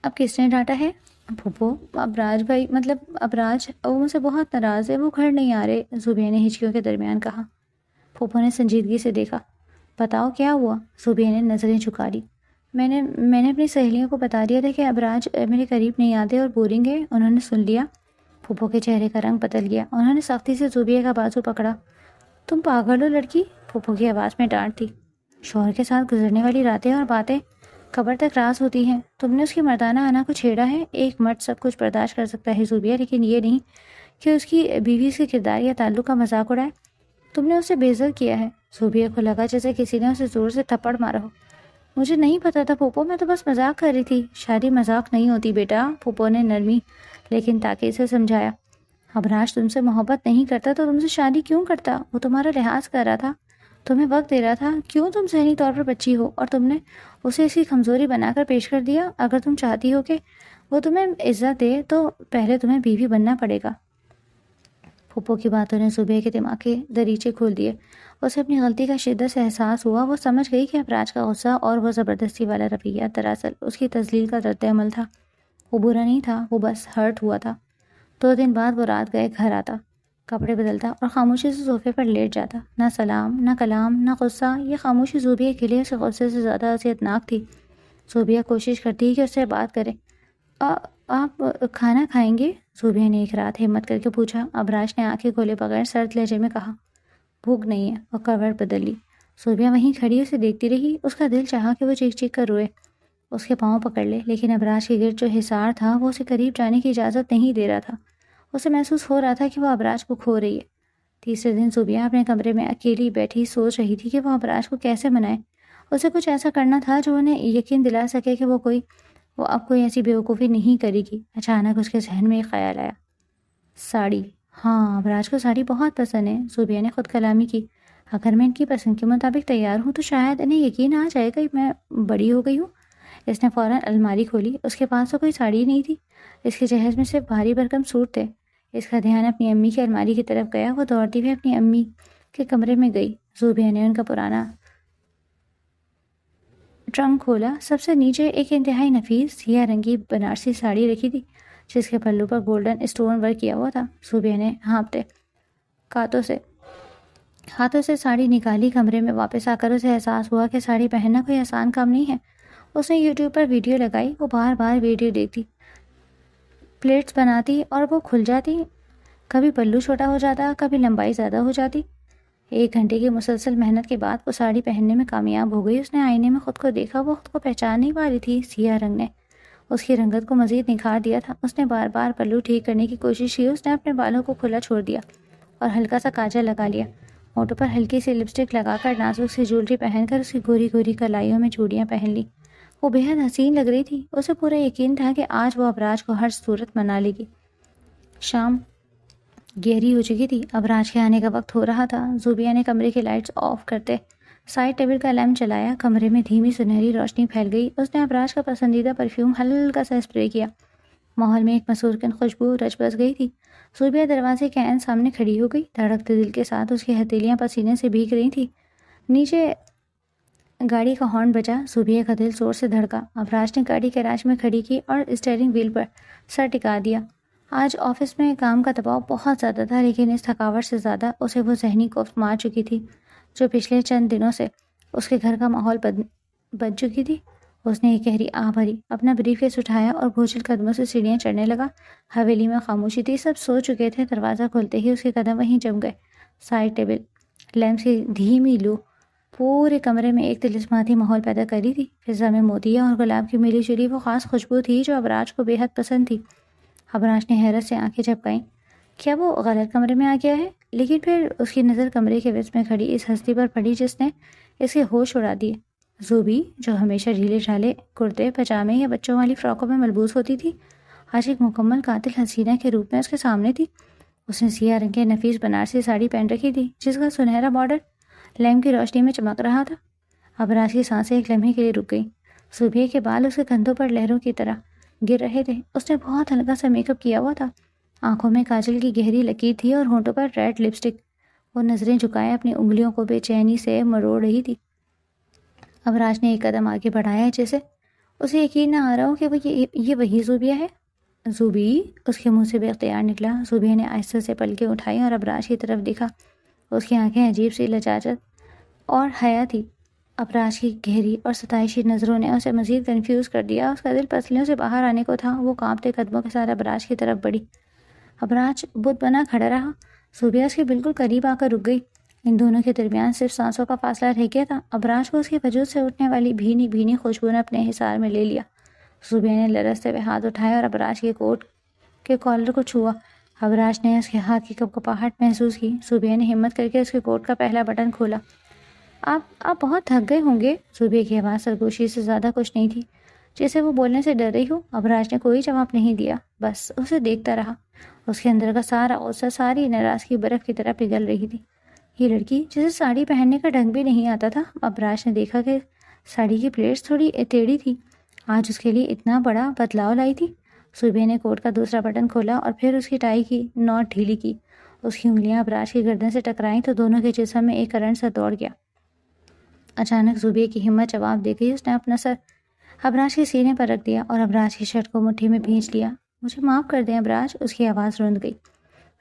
اب کس نے ڈانٹا ہے؟ پھوپھو، ابراج بھائی، مطلب ابراج، وہ مجھ سے بہت ناراض ہے، وہ گھر نہیں آ رہے، زوبیہ نے ہچکیوں کے درمیان کہا۔ پھوپھو نے سنجیدگی سے دیکھا۔ بتاؤ کیا ہوا؟ زوبیہ نے نظریں جھکا لی۔ میں نے اپنی سہیلیوں کو بتا دیا تھا کہ ابراج میرے قریب نہیں آتے اور بورنگ ہے، انہوں نے سن لیا۔ پھوپھو کے چہرے کا رنگ بدل گیا، انہوں نے سختی سے زوبیہ کا بازو پکڑا۔ تم پاگل ہو لڑکی، پھوپھو کی آواز میں ڈانٹ تھی۔ شوہر کے ساتھ گزرنے والی راتیں اور باتیں قبر تک راز ہوتی ہیں، تم نے اس کی مردانہ انا کو چھیڑا ہے۔ ایک مرد سب کچھ برداشت کر سکتا ہے زوبیہ، لیکن یہ نہیں کہ اس کی بیوی سے کردار یا تعلق کا مذاق اڑائے۔ تم نے اسے بے عزت کیا ہے۔ زوبیہ کو لگا جیسے کسی نے اسے زور سے تھپڑ مارا ہو۔ مجھے نہیں پتا تھا پھوپھو، میں تو بس مذاق کر رہی تھی۔ شادی مذاق نہیں ہوتی بیٹا، پھوپھو نے نرمی لیکن تاکید سے سمجھایا۔ ابراج تم سے محبت نہیں کرتا تو تم سے شادی کیوں کرتا؟ وہ تمہارا لحاظ کر رہا تھا، تمہیں وقت دے رہا تھا۔ کیوں تم ذہنی طور پر بچی ہو اور تم نے اسے اس کی کمزوری بنا کر پیش کر دیا؟ اگر تم چاہتی ہو کہ وہ تمہیں عزت دے تو پہلے تمہیں بیوی بننا پڑے گا۔ پھوپھو کی باتوں نے زوبیہ کے دماغ کے دریچے کھول دیے۔ اسے اپنی غلطی کا شدت سے احساس ہوا۔ وہ سمجھ گئی کہ ابراج کا غصہ اور وہ زبردستی والا رویہ دراصل اس کی تذلیل کا رد عمل تھا۔ وہ برا نہیں تھا، وہ بس ہرٹ ہوا تھا۔ 2 دن بعد وہ رات گئے گھر آتا، کپڑے بدلتا اور خاموشی سے صوفے پر لیٹ جاتا۔ نہ سلام، نہ کلام، نہ غصہ۔ یہ خاموشی زوبیہ کے لیے اس غصے سے زیادہ اذیت ناک تھی۔ زوبیہ کوشش کرتی کہ اس سے بات کرے۔ آپ کھانا کھائیں گے؟ زوبیہ نے ایک رات ہمت کر کے پوچھا۔ ابراج نے آنکھیں کھولے بغیر سرد لہجے میں کہا، بھوک نہیں ہے، اور کروٹ بدل لی۔ زوبیہ وہیں کھڑی اسے دیکھتی رہی۔ اس کا دل چاہا کہ وہ چیخ چیخ کر روئے، اس کے پاؤں پکڑ لے، لیکن ابراج کے گرد جو حصار تھا وہ اسے قریب جانے کی اجازت نہیں دے رہا تھا۔ اسے محسوس ہو رہا تھا کہ وہ ابراج کو کھو رہی ہے۔ تیسرے دن زوبیہ اپنے کمرے میں اکیلی بیٹھی سوچ رہی تھی کہ وہ ابراج کو کیسے منائے۔ اسے کچھ ایسا کرنا تھا جو انہیں یقین دلا سکے کہ وہ اب کوئی ایسی بیوقوفی نہیں کرے گی۔ اچانک اس کے ذہن میں ایک خیال آیا، ساڑی۔ ہاں، ابراج کو ساڑی بہت پسند ہے۔ زوبیہ نے خود کلامی کی۔ اگر میں ان کی پسند کے مطابق تیار ہوں تو شاید انہیں یقین آ جائے گا میں بڑی ہو گئی ہوں۔ اس نے فوراً الماری کھولی۔ اس کے پاس تو کوئی ساڑی نہیں تھی، اس کے جہیز میں صرف بھاری بھرکم سوٹ تھے۔ اس کا دھیان اپنی امی کی الماری کی طرف گیا۔ وہ دوڑتی ہوئی اپنی امی کے کمرے میں گئی۔ زوبیہ نے ان کا پرانا ٹرنک کھولا۔ سب سے نیچے ایک انتہائی نفیس سیاہ رنگی بنارسی ساڑی رکھی تھی جس کے پلو پر گولڈن اسٹون ورک کیا ہوا تھا۔ زوبیہ نے ہانپتے ہاتھوں سے ساڑی نکالی۔ کمرے میں واپس آ کر اسے احساس ہوا کہ ساڑی پہننا کوئی آسان کام نہیں ہے۔ اس نے یوٹیوب پر ویڈیو لگائی۔ وہ بار بار ویڈیو دیکھتی، پلیٹس بناتی اور وہ کھل جاتی۔ کبھی پلو چھوٹا ہو جاتا، کبھی لمبائی زیادہ ہو جاتی۔ 1 گھنٹے کی مسلسل محنت کے بعد وہ ساڑی پہننے میں کامیاب ہو گئی۔ اس نے آئینے میں خود کو دیکھا۔ وہ خود کو پہچان نہیں پا رہی تھی۔ سیاہ رنگ نے اس کی رنگت کو مزید نکھار دیا تھا۔ اس نے بار بار پلو ٹھیک کرنے کی کوشش کی۔ اس نے اپنے بالوں کو کھلا چھوڑ دیا اور ہلکا سا کاجل لگا لیا۔ ہونٹوں پر ہلکی سی لپسٹک لگا کر نازک سی جولری پہن کر اس کی گوری گوری کلائیوں میں چوڑیاں پہن لی۔ وہ بے حد حسین لگ رہی تھی۔ اسے پورا یقین تھا کہ آج وہ ابراج کو ہر صورت منا لے گی۔ شام گہری ہو چکی تھی۔ ابراج کے آنے کا وقت ہو رہا تھا۔ زوبیہ نے کمرے کی لائٹس آف کرتے سائڈ ٹیبل کا لیمپ چلایا۔ کمرے میں دھیمی سنہری روشنی پھیل گئی۔ اس نے ابراج کا پسندیدہ پرفیوم ہلکا سا اسپرے کیا۔ ماحول میں ایک مسرکن خوشبو رچ بس گئی تھی۔ زوبیہ دروازے کے عین سامنے کھڑی ہو گئی۔ دھڑکتے دل کے ساتھ اس کی ہتھیلیاں پسینے سے بھیگ رہی تھیں۔ نیچے گاڑی کا ہارن بجا۔ زوبیہ کا دل زور سے دھڑکا۔ ابراج نے گاڑی گیراج میں کھڑی کی اور اسٹیئرنگ وہیل پر سر ٹکا دیا۔ آج آفس میں کام کا دباؤ بہت زیادہ تھا، لیکن اس تھکاوٹ سے زیادہ اسے وہ ذہنی کوفت مار چکی تھی جو پچھلے چند دنوں سے اس کے گھر کا ماحول بن چکی تھی۔ اس نے ایک گہری آہ بھری، اپنا بریف کیس اٹھایا اور بوجھل قدموں سے سیڑھیاں چڑھنے لگا۔ حویلی میں خاموشی تھی، سب سو چکے تھے۔ دروازہ کھولتے ہی اس کے قدم وہیں جم گئے۔ سائڈ ٹیبل لیمپ کی دھیمی لو پورے کمرے میں ایک طلسماتی ماحول پیدا کری تھی۔ فضا میں موتیا اور گلاب کی ملی جلی وہ خاص خوشبو تھی جو ابراج کو بے حد پسند تھی۔ ابراج نے حیرت سے آنکھیں جھپکائیں۔ کیا وہ غلط کمرے میں آ گیا ہے؟ لیکن پھر اس کی نظر کمرے کے وسط میں کھڑی اس ہستی پر پڑی جس نے اس کے ہوش اڑا دیے۔ زوبی، جو ہمیشہ ڈھیلے ڈھالے کرتے پجامے یا بچوں والی فراکوں میں ملبوس ہوتی تھی، آج ایک مکمل قاتل حسینہ کے روپ میں اس کے سامنے تھی۔ اس نے سیاہ رنگ کے نفیس بنارسی ساڑی پہن رکھی تھی جس کا سنہرا بارڈر لیمپ کی روشنی میں چمک رہا تھا۔ ابراج کی سانسیں ایک لمحے کے لیے رک گئیں۔ صوبیہ کے بال اس کے کندھوں پر لہروں کی طرح گر رہے تھے۔ اس نے بہت ہلکا سا میک اپ کیا ہوا تھا، آنکھوں میں کاجل کی گہری لکیر تھی اور ہونٹوں پر ریڈ لپسٹک۔ وہ نظریں جھکائے اپنی انگلیوں کو بے چینی سے مروڑ رہی تھی۔ ابراج نے ایک قدم آگے بڑھایا جیسے اسے یقین نہ آ رہا ہو کہ وہ یہ وہی زوبیہ ہے۔ زوبی، اس کے منہ سے بے اختیار نکلا۔ زوبیہ نے آہستہ سے پلکیں اٹھائی اور ابراج کی طرف دیکھا۔ اس کی آنکھیں عجیب سی لجاجت اور حیا تھی۔ ابراج کی گہری اور ستائشی نظروں نے اسے مزید کنفیوز کر دیا۔ اس کا دل پسلیوں سے باہر آنے کو تھا۔ وہ کانپتے قدموں کے ساتھ ابراج کی طرف بڑھی۔ ابراج بت بنا کھڑا رہا۔ زوبیہ اس کے بالکل قریب آ کر رک گئی۔ ان دونوں کے درمیان صرف سانسوں کا فاصلہ رہ گیا تھا۔ ابراج کو اس کے وجود سے اٹھنے والی بھینی بھینی خوشبو نے اپنے حصار میں لے لیا۔ زوبیہ نے لرزتے ہوئے ہاتھ اٹھایا اور ابراج کے کوٹ کے کالر کو چھوا۔ ابراج نے اس کے ہاتھ کی کپکپاہٹ محسوس کی۔ زوبیہ نے ہمت کر کے اس کے کوٹ کا پہلا بٹن کھولا۔ آپ بہت تھک گئے ہوں گے۔ زوبیہ کی آواز سرگوشی سے زیادہ کچھ نہیں تھی، جیسے وہ بولنے سے ڈر رہی ہو۔ ابراج نے کوئی جواب نہیں دیا، بس اسے دیکھتا رہا۔ اس کے اندر کا سارا غصہ، ساری ناراضگی برف کی طرح پگھل رہی تھی۔ یہ لڑکی جسے ساڑی پہننے کا ڈھنگ بھی نہیں آتا تھا۔ ابراج نے دیکھا کہ ساڑی کی پلیٹس تھوڑی ٹیڑھی تھی، آج اس کے لیے اتنا بڑا بدلاؤ لائی تھی۔ زوبیہ نے کوٹ کا دوسرا بٹن کھولا اور پھر اس کی ٹائی کی نوٹ ڈھیلی کی۔ اس کی انگلیاں ابراج کی گردن سے ٹکرائیں تو دونوں کے جسم میں ایک کرنٹ سا دوڑ گیا۔ اچانک زوبیہ کی ہمت جواب دے گئی۔ اس نے اپنا سر ابراج کے سینے پر رکھ دیا اور ابراج کی شرٹ کو مٹھی میں بھینچ لیا۔ مجھے معاف کر دیں ابراج، اس کی آواز رند گئی۔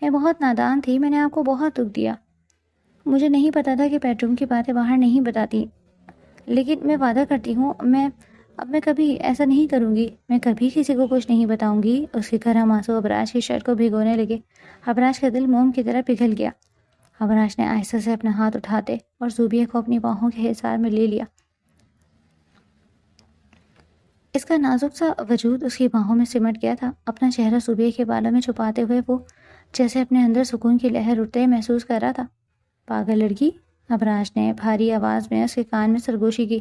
میں بہت نادان تھی، میں نے آپ کو بہت دکھ دیا۔ مجھے نہیں پتا تھا کہ بیڈ روم کی باتیں باہر نہیں بتاتی، لیکن میں وعدہ کرتی ہوں اب میں کبھی ایسا نہیں کروں گی۔ میں کبھی کسی کو کچھ نہیں بتاؤں گی۔ اس کے گرم آنسو ابراج کی شرٹ کو بھگونے لگے۔ ابراج کا دل موم کی طرح پگھل گیا۔ ابراج نے آہستہ سے اپنا ہاتھ اٹھاتے اور زوبیہ کو اپنی باہوں کے حصار میں لے لیا۔ اس کا نازک سا وجود اس کی باہوں میں سمٹ گیا تھا۔ اپنا چہرہ زوبیہ کے بالوں میں چھپاتے ہوئے وہ جیسے اپنے اندر سکون کی لہر اٹھتے محسوس کر رہا تھا۔ پاگل لڑکی، ابراج نے بھاری آواز میں اس کے کان میں سرگوشی کی۔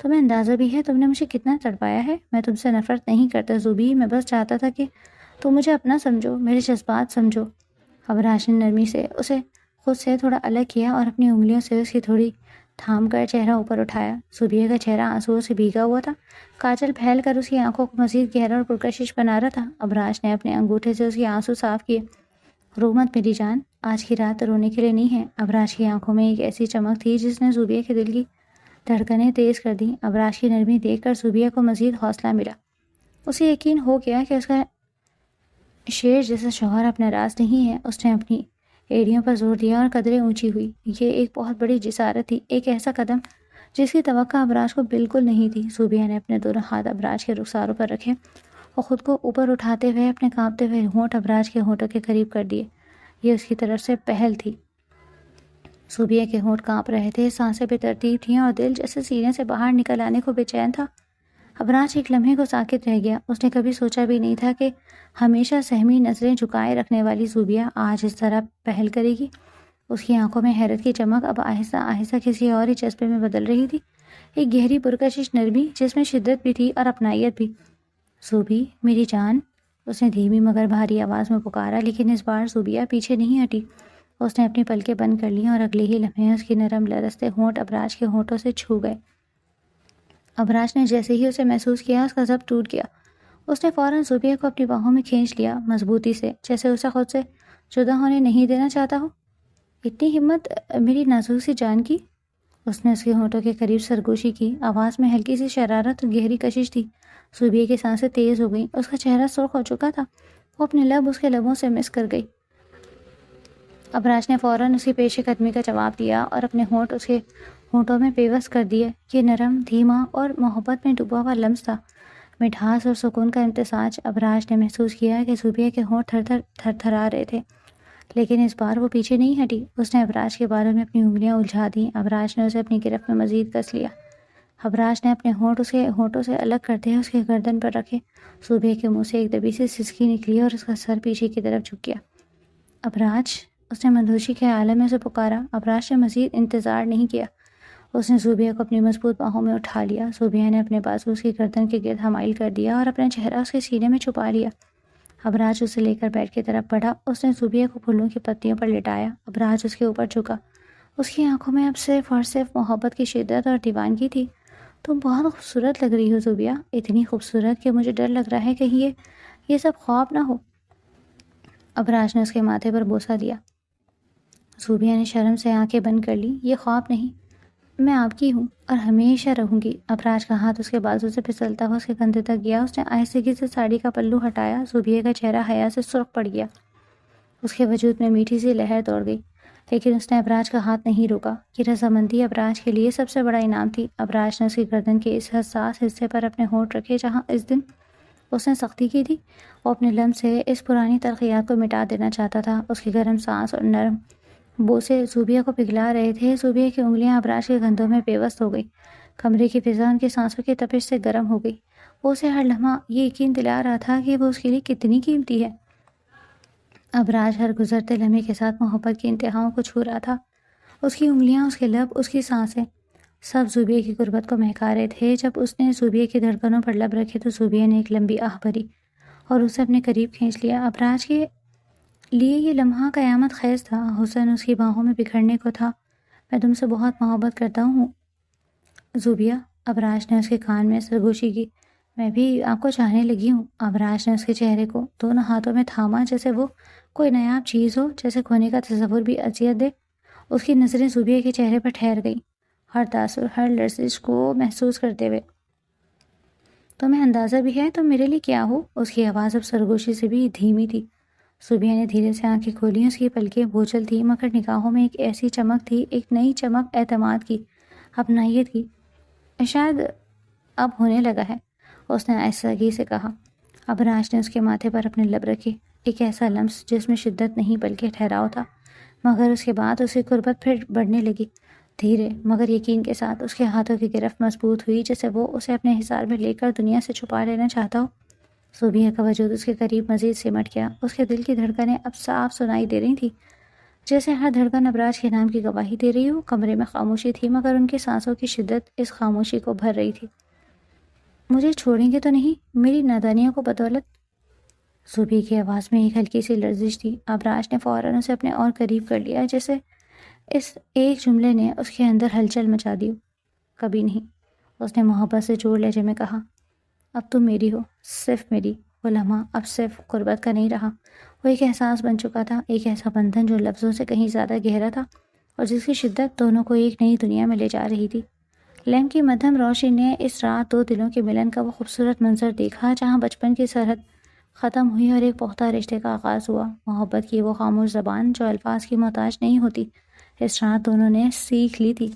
تمہیں اندازہ بھی ہے تم نے مجھے کتنا تڑپایا ہے؟ میں تم سے نفرت نہیں کرتا زوبی، میں بس چاہتا تھا کہ تم مجھے اپنا سمجھو، میرے جذبات سمجھو۔ ابراج نے نرمی سے اسے خود سے تھوڑا الگ کیا اور اپنی انگلیوں سے اس کی تھوڑی تھام کر چہرہ اوپر اٹھایا۔ زوبیہ کا چہرہ آنسوؤں سے بھیگا ہوا تھا، کاجل پھیل کر اس کی آنکھوں کو مزید گہرا اور پرکشش بنا رہا تھا۔ ابراج نے اپنے انگوٹھے سے اس کی آنسو صاف کیے۔ رو مت میری جان، آج کی رات رونے کے لیے نہیں ہے۔ ابراج کی آنکھوں میں ایک ایسی چمک تھی جس نے زوبیہ کے دل کی دھڑکنیں تیز کر دیں۔ ابراج کی نرمی دیکھ کر زوبیہ کو مزید حوصلہ ملا۔ اسے یقین ہو گیا کہ اس کا شیر جیسا شوہر اپنا راز نہیں ہے۔ اس نے اپنی ایڑیوں پر زور دیا اور قدریں اونچی ہوئی۔ یہ ایک بہت بڑی جسارت تھی، ایک ایسا قدم جس کی توقع ابراج کو بالکل نہیں تھی۔ زوبیہ نے اپنے دونوں ہاتھ ابراج کے رخساروں پر رکھے اور خود کو اوپر اٹھاتے ہوئے اپنے کانپتے ہوئے ہونٹ ابراج کے ہونٹوں کے قریب کر دیے۔ یہ اس کی طرف سے پہل تھی۔ زوبیہ کے ہونٹ کانپ رہے تھے، سانسیں بے ترتیب تھیں اور دل جیسے سینے سے باہر نکل آنے کو بے چین تھا۔ ابراج ایک لمحے کو ساکت رہ گیا۔ اس نے کبھی سوچا بھی نہیں تھا کہ ہمیشہ سہمی نظریں جھکائے رکھنے والی زوبیہ آج اس طرح پہل کرے گی۔ اس کی آنکھوں میں حیرت کی چمک اب آہستہ آہستہ کسی اور ہی جذبے میں بدل رہی تھی، ایک گہری پرکشش نرمی جس میں شدت بھی تھی اور اپنائیت بھی۔ زوبی، میری جان، اس نے دھیمی مگر بھاری آواز میں پکارا، لیکن اس بار زوبیہ پیچھے نہیں ہٹی۔ اس نے اپنی پلکیں بند کر لیں اور اگلے ہی لمحے اس کی نرم لرزتے ہونٹ ابراج کے ہونٹوں سے چھو گئے۔ ابراج نے جیسے ہی اسے محسوس کیا اس کا ضبط ٹوٹ گیا۔ اس نے فوراً زوبیہ کو اپنی باہوں میں کھینچ لیا، مضبوطی سے، جیسے اسے خود سے جدا ہونے نہیں دینا چاہتا ہو۔ اتنی ہمت میری نازک سی جان کی؟ اس نے اس کے ہونٹوں کے قریب سرگوشی کی، آواز میں ہلکی سی شرارت اور گہری کشش تھی۔ زوبیہ کی سانسیں تیز ہو گئیں، اس کا چہرہ سرخ ہو چکا تھا، وہ اپنے لب اس کے لبوں سے مس کر گئی۔ ابراج نے فوراً اس کی پیش قدمی کا جواب دیا اور اپنے ہونٹ اس کے ہونٹوں میں پیوست کر دیے۔ یہ نرم، دھیما اور محبت میں ڈوبا ہوا لمس تھا، مٹھاس اور سکون کا امتزاج۔ ابراج نے محسوس کیا کہ زوبیہ کے ہونٹ تھر تھر تھر تھرا رہے تھے، لیکن اس بار وہ پیچھے نہیں ہٹی۔ اس نے ابراج کے بالوں میں اپنی انگلیاں الجھا دیں۔ ابراج نے اسے اپنی گرفت میں مزید کس لیا۔ ابراج نے اپنے ہونٹ اس کے ہونٹوں سے الگ کرتے ہوئے اس کے گردن پر رکھے۔ صوبیہ کے منہ سے ایک دبی سی سسکی نکلی اور اس کا سر پیچھے کی طرف جھک گیا۔ ابراج، اس نے مدہوشی کے عالم میں اسے پکارا۔ ابراج نے مزید انتظار نہیں کیا۔ اس نے صوبیہ کو اپنی مضبوط باہوں میں اٹھا لیا۔ صوبیہ نے اپنے بازو اس کی گردن کے گرد حمائل کر دیا اور اپنا چہرہ اس کے سینے میں چھپا لیا۔ ابراج اسے لے کر بیڈ کی طرف بڑھا۔ اس نے صوبیہ کو پھولوں کی پتیوں پر لٹایا۔ ابراج اس کے اوپر جھکا۔ اس کی آنکھوں میں اب صرف اور صرف محبت کی شدت اور دیوانگی تھی۔ تم بہت خوبصورت لگ رہی ہو صوبیہ، اتنی خوبصورت کہ مجھے ڈر لگ رہا ہے کہیں یہ سب خواب نہ ہو۔ ابراج نے اس کے ماتھے پر بوسہ دیا۔ صوبیہ نے شرم سے آنکھیں بند کر لی۔ یہ خواب نہیں، میں آپ کی ہوں اور ہمیشہ رہوں گی۔ ابراج کا ہاتھ اس کے بازو سے پھسلتا ہوا اس کے کندھے تک گیا۔ اس نے آہستگی سے ساڑی کا پلو ہٹایا۔ صوبیہ کا چہرہ حیا سے سرخ پڑ گیا۔ اس کے وجود میں میٹھی سی لہر دوڑ گئی، لیکن اس نے ابراج کا ہاتھ نہیں روکا۔ یہ رضامندی ابراج کے لیے سب سے بڑا انعام تھی۔ ابراج نے اس کی گردن کے اس حساس حصے پر اپنے ہونٹ رکھے جہاں اس دن اس نے سختی کی تھی۔ وہ اپنے لمس سے اس پرانی تلخیات کو مٹا دینا چاہتا تھا۔ اس کی گرم سانس اور نرم بوسے صوبیہ کو پگھلا رہے تھے۔ صوبیہ کی انگلیاں ابراج کے کندھوں میں پیوست ہو گئی۔ کمرے کی فضا ان کی سانسوں کی تپش سے گرم ہو گئی۔ وہ اسے ہر لمحہ یہ یقین دلا رہا تھا کہ وہ اس کے لیے کتنی قیمتی ہے۔ ابراج ہر گزرتے لمحے کے ساتھ محبت کی انتہاؤں کو چھو رہا تھا۔ اس کی انگلیاں، اس کے لب، اس کی سانسیں سب صوبیہ کی قربت کو مہکا رہے تھے۔ جب اس نے صوبیہ کی دھڑکنوں پر لب رکھے تو صوبیہ نے ایک لمبی آہ بھری اور اسے اپنے قریب کھینچ لیا۔ ابراج کے لیے یہ لمحہ قیامت خیز تھا۔ حسن اس کی باہوں میں بکھرنے کو تھا۔ میں تم سے بہت محبت کرتا ہوں صوبیہ، ابراج نے اس کے کان میں سرگوشی کی۔ میں بھی آپ کو چاہنے لگی ہوں۔ ابراج نے اس کے چہرے کو دونوں ہاتھوں میں تھاما جیسے وہ کوئی نایاب چیز ہو، جیسے کھونے کا تصور بھی اذیت دے۔ اس کی نظریں صوبیہ کے چہرے پر ٹھہر گئیں، ہر تاثر، ہر لرزش کو محسوس کرتے ہوئے۔ تمہیں اندازہ بھی ہے تم میرے لیے کیا ہو؟ اس کی آواز اب سرگوشی سے بھی دھیمی تھی۔ صوبیہ نے دھیرے سے آنکھیں کھولیں۔ اس کی پلکیں بوجھل تھیں مگر نگاہوں میں ایک ایسی چمک تھی، ایک نئی چمک، اعتماد کی، اپنائیت کی۔ شاید اب ہونے لگا ہے، اس نے آہستگی سے کہا۔ ابراج نے اس کے ماتھے پر اپنے لب رکھے، ایک ایسا لمس جس میں شدت نہیں بلکہ ٹھہراؤ تھا۔ مگر اس کے بعد اس کی قربت پھر بڑھنے لگی، دھیرے مگر یقین کے ساتھ۔ اس کے ہاتھوں کی گرفت مضبوط ہوئی جیسے وہ اسے اپنے حصار میں لے کر دنیا سے چھپا لینا چاہتا ہو۔ صوبیہ کا وجود اس کے قریب مزید سمٹ گیا۔ اس کے دل کی دھڑکنیں اب صاف سنائی دے رہی تھیں، جیسے ہر دھڑکن ابراج کے نام کی گواہی دے رہی ہو۔ کمرے میں خاموشی تھی مگر ان کی سانسوں کی شدت اس خاموشی کو بھر رہی تھی۔ مجھے چھوڑیں گے تو نہیں میری نادانیوں کو بدولت؟ صوبیہ کی آواز میں ایک ہلکی سی لرزش تھی۔ ابراج نے فوراً اسے اپنے اور قریب کر لیا، جیسے اس ایک جملے نے اس کے اندر ہلچل مچا دی۔ کبھی نہیں، اس نے محبت سے جوڑ لہجے میں کہا۔ اب تم میری ہو، صرف میری۔ وہ لمحہ اب صرف قربت کا نہیں رہا، وہ ایک احساس بن چکا تھا، ایک ایسا بندھن جو لفظوں سے کہیں زیادہ گہرا تھا اور جس کی شدت دونوں کو ایک نئی دنیا میں لے جا رہی تھی۔ لیمپ کی مدھم روشنی نے اس رات دو دلوں کے ملن کا وہ خوبصورت منظر دیکھا جہاں بچپن کی سرحد ختم ہوئی اور ایک پختہ رشتے کا آغاز ہوا۔ محبت کی وہ خاموش زبان جو الفاظ کی محتاج نہیں ہوتی، اس رات دونوں نے سیکھ لی تھی۔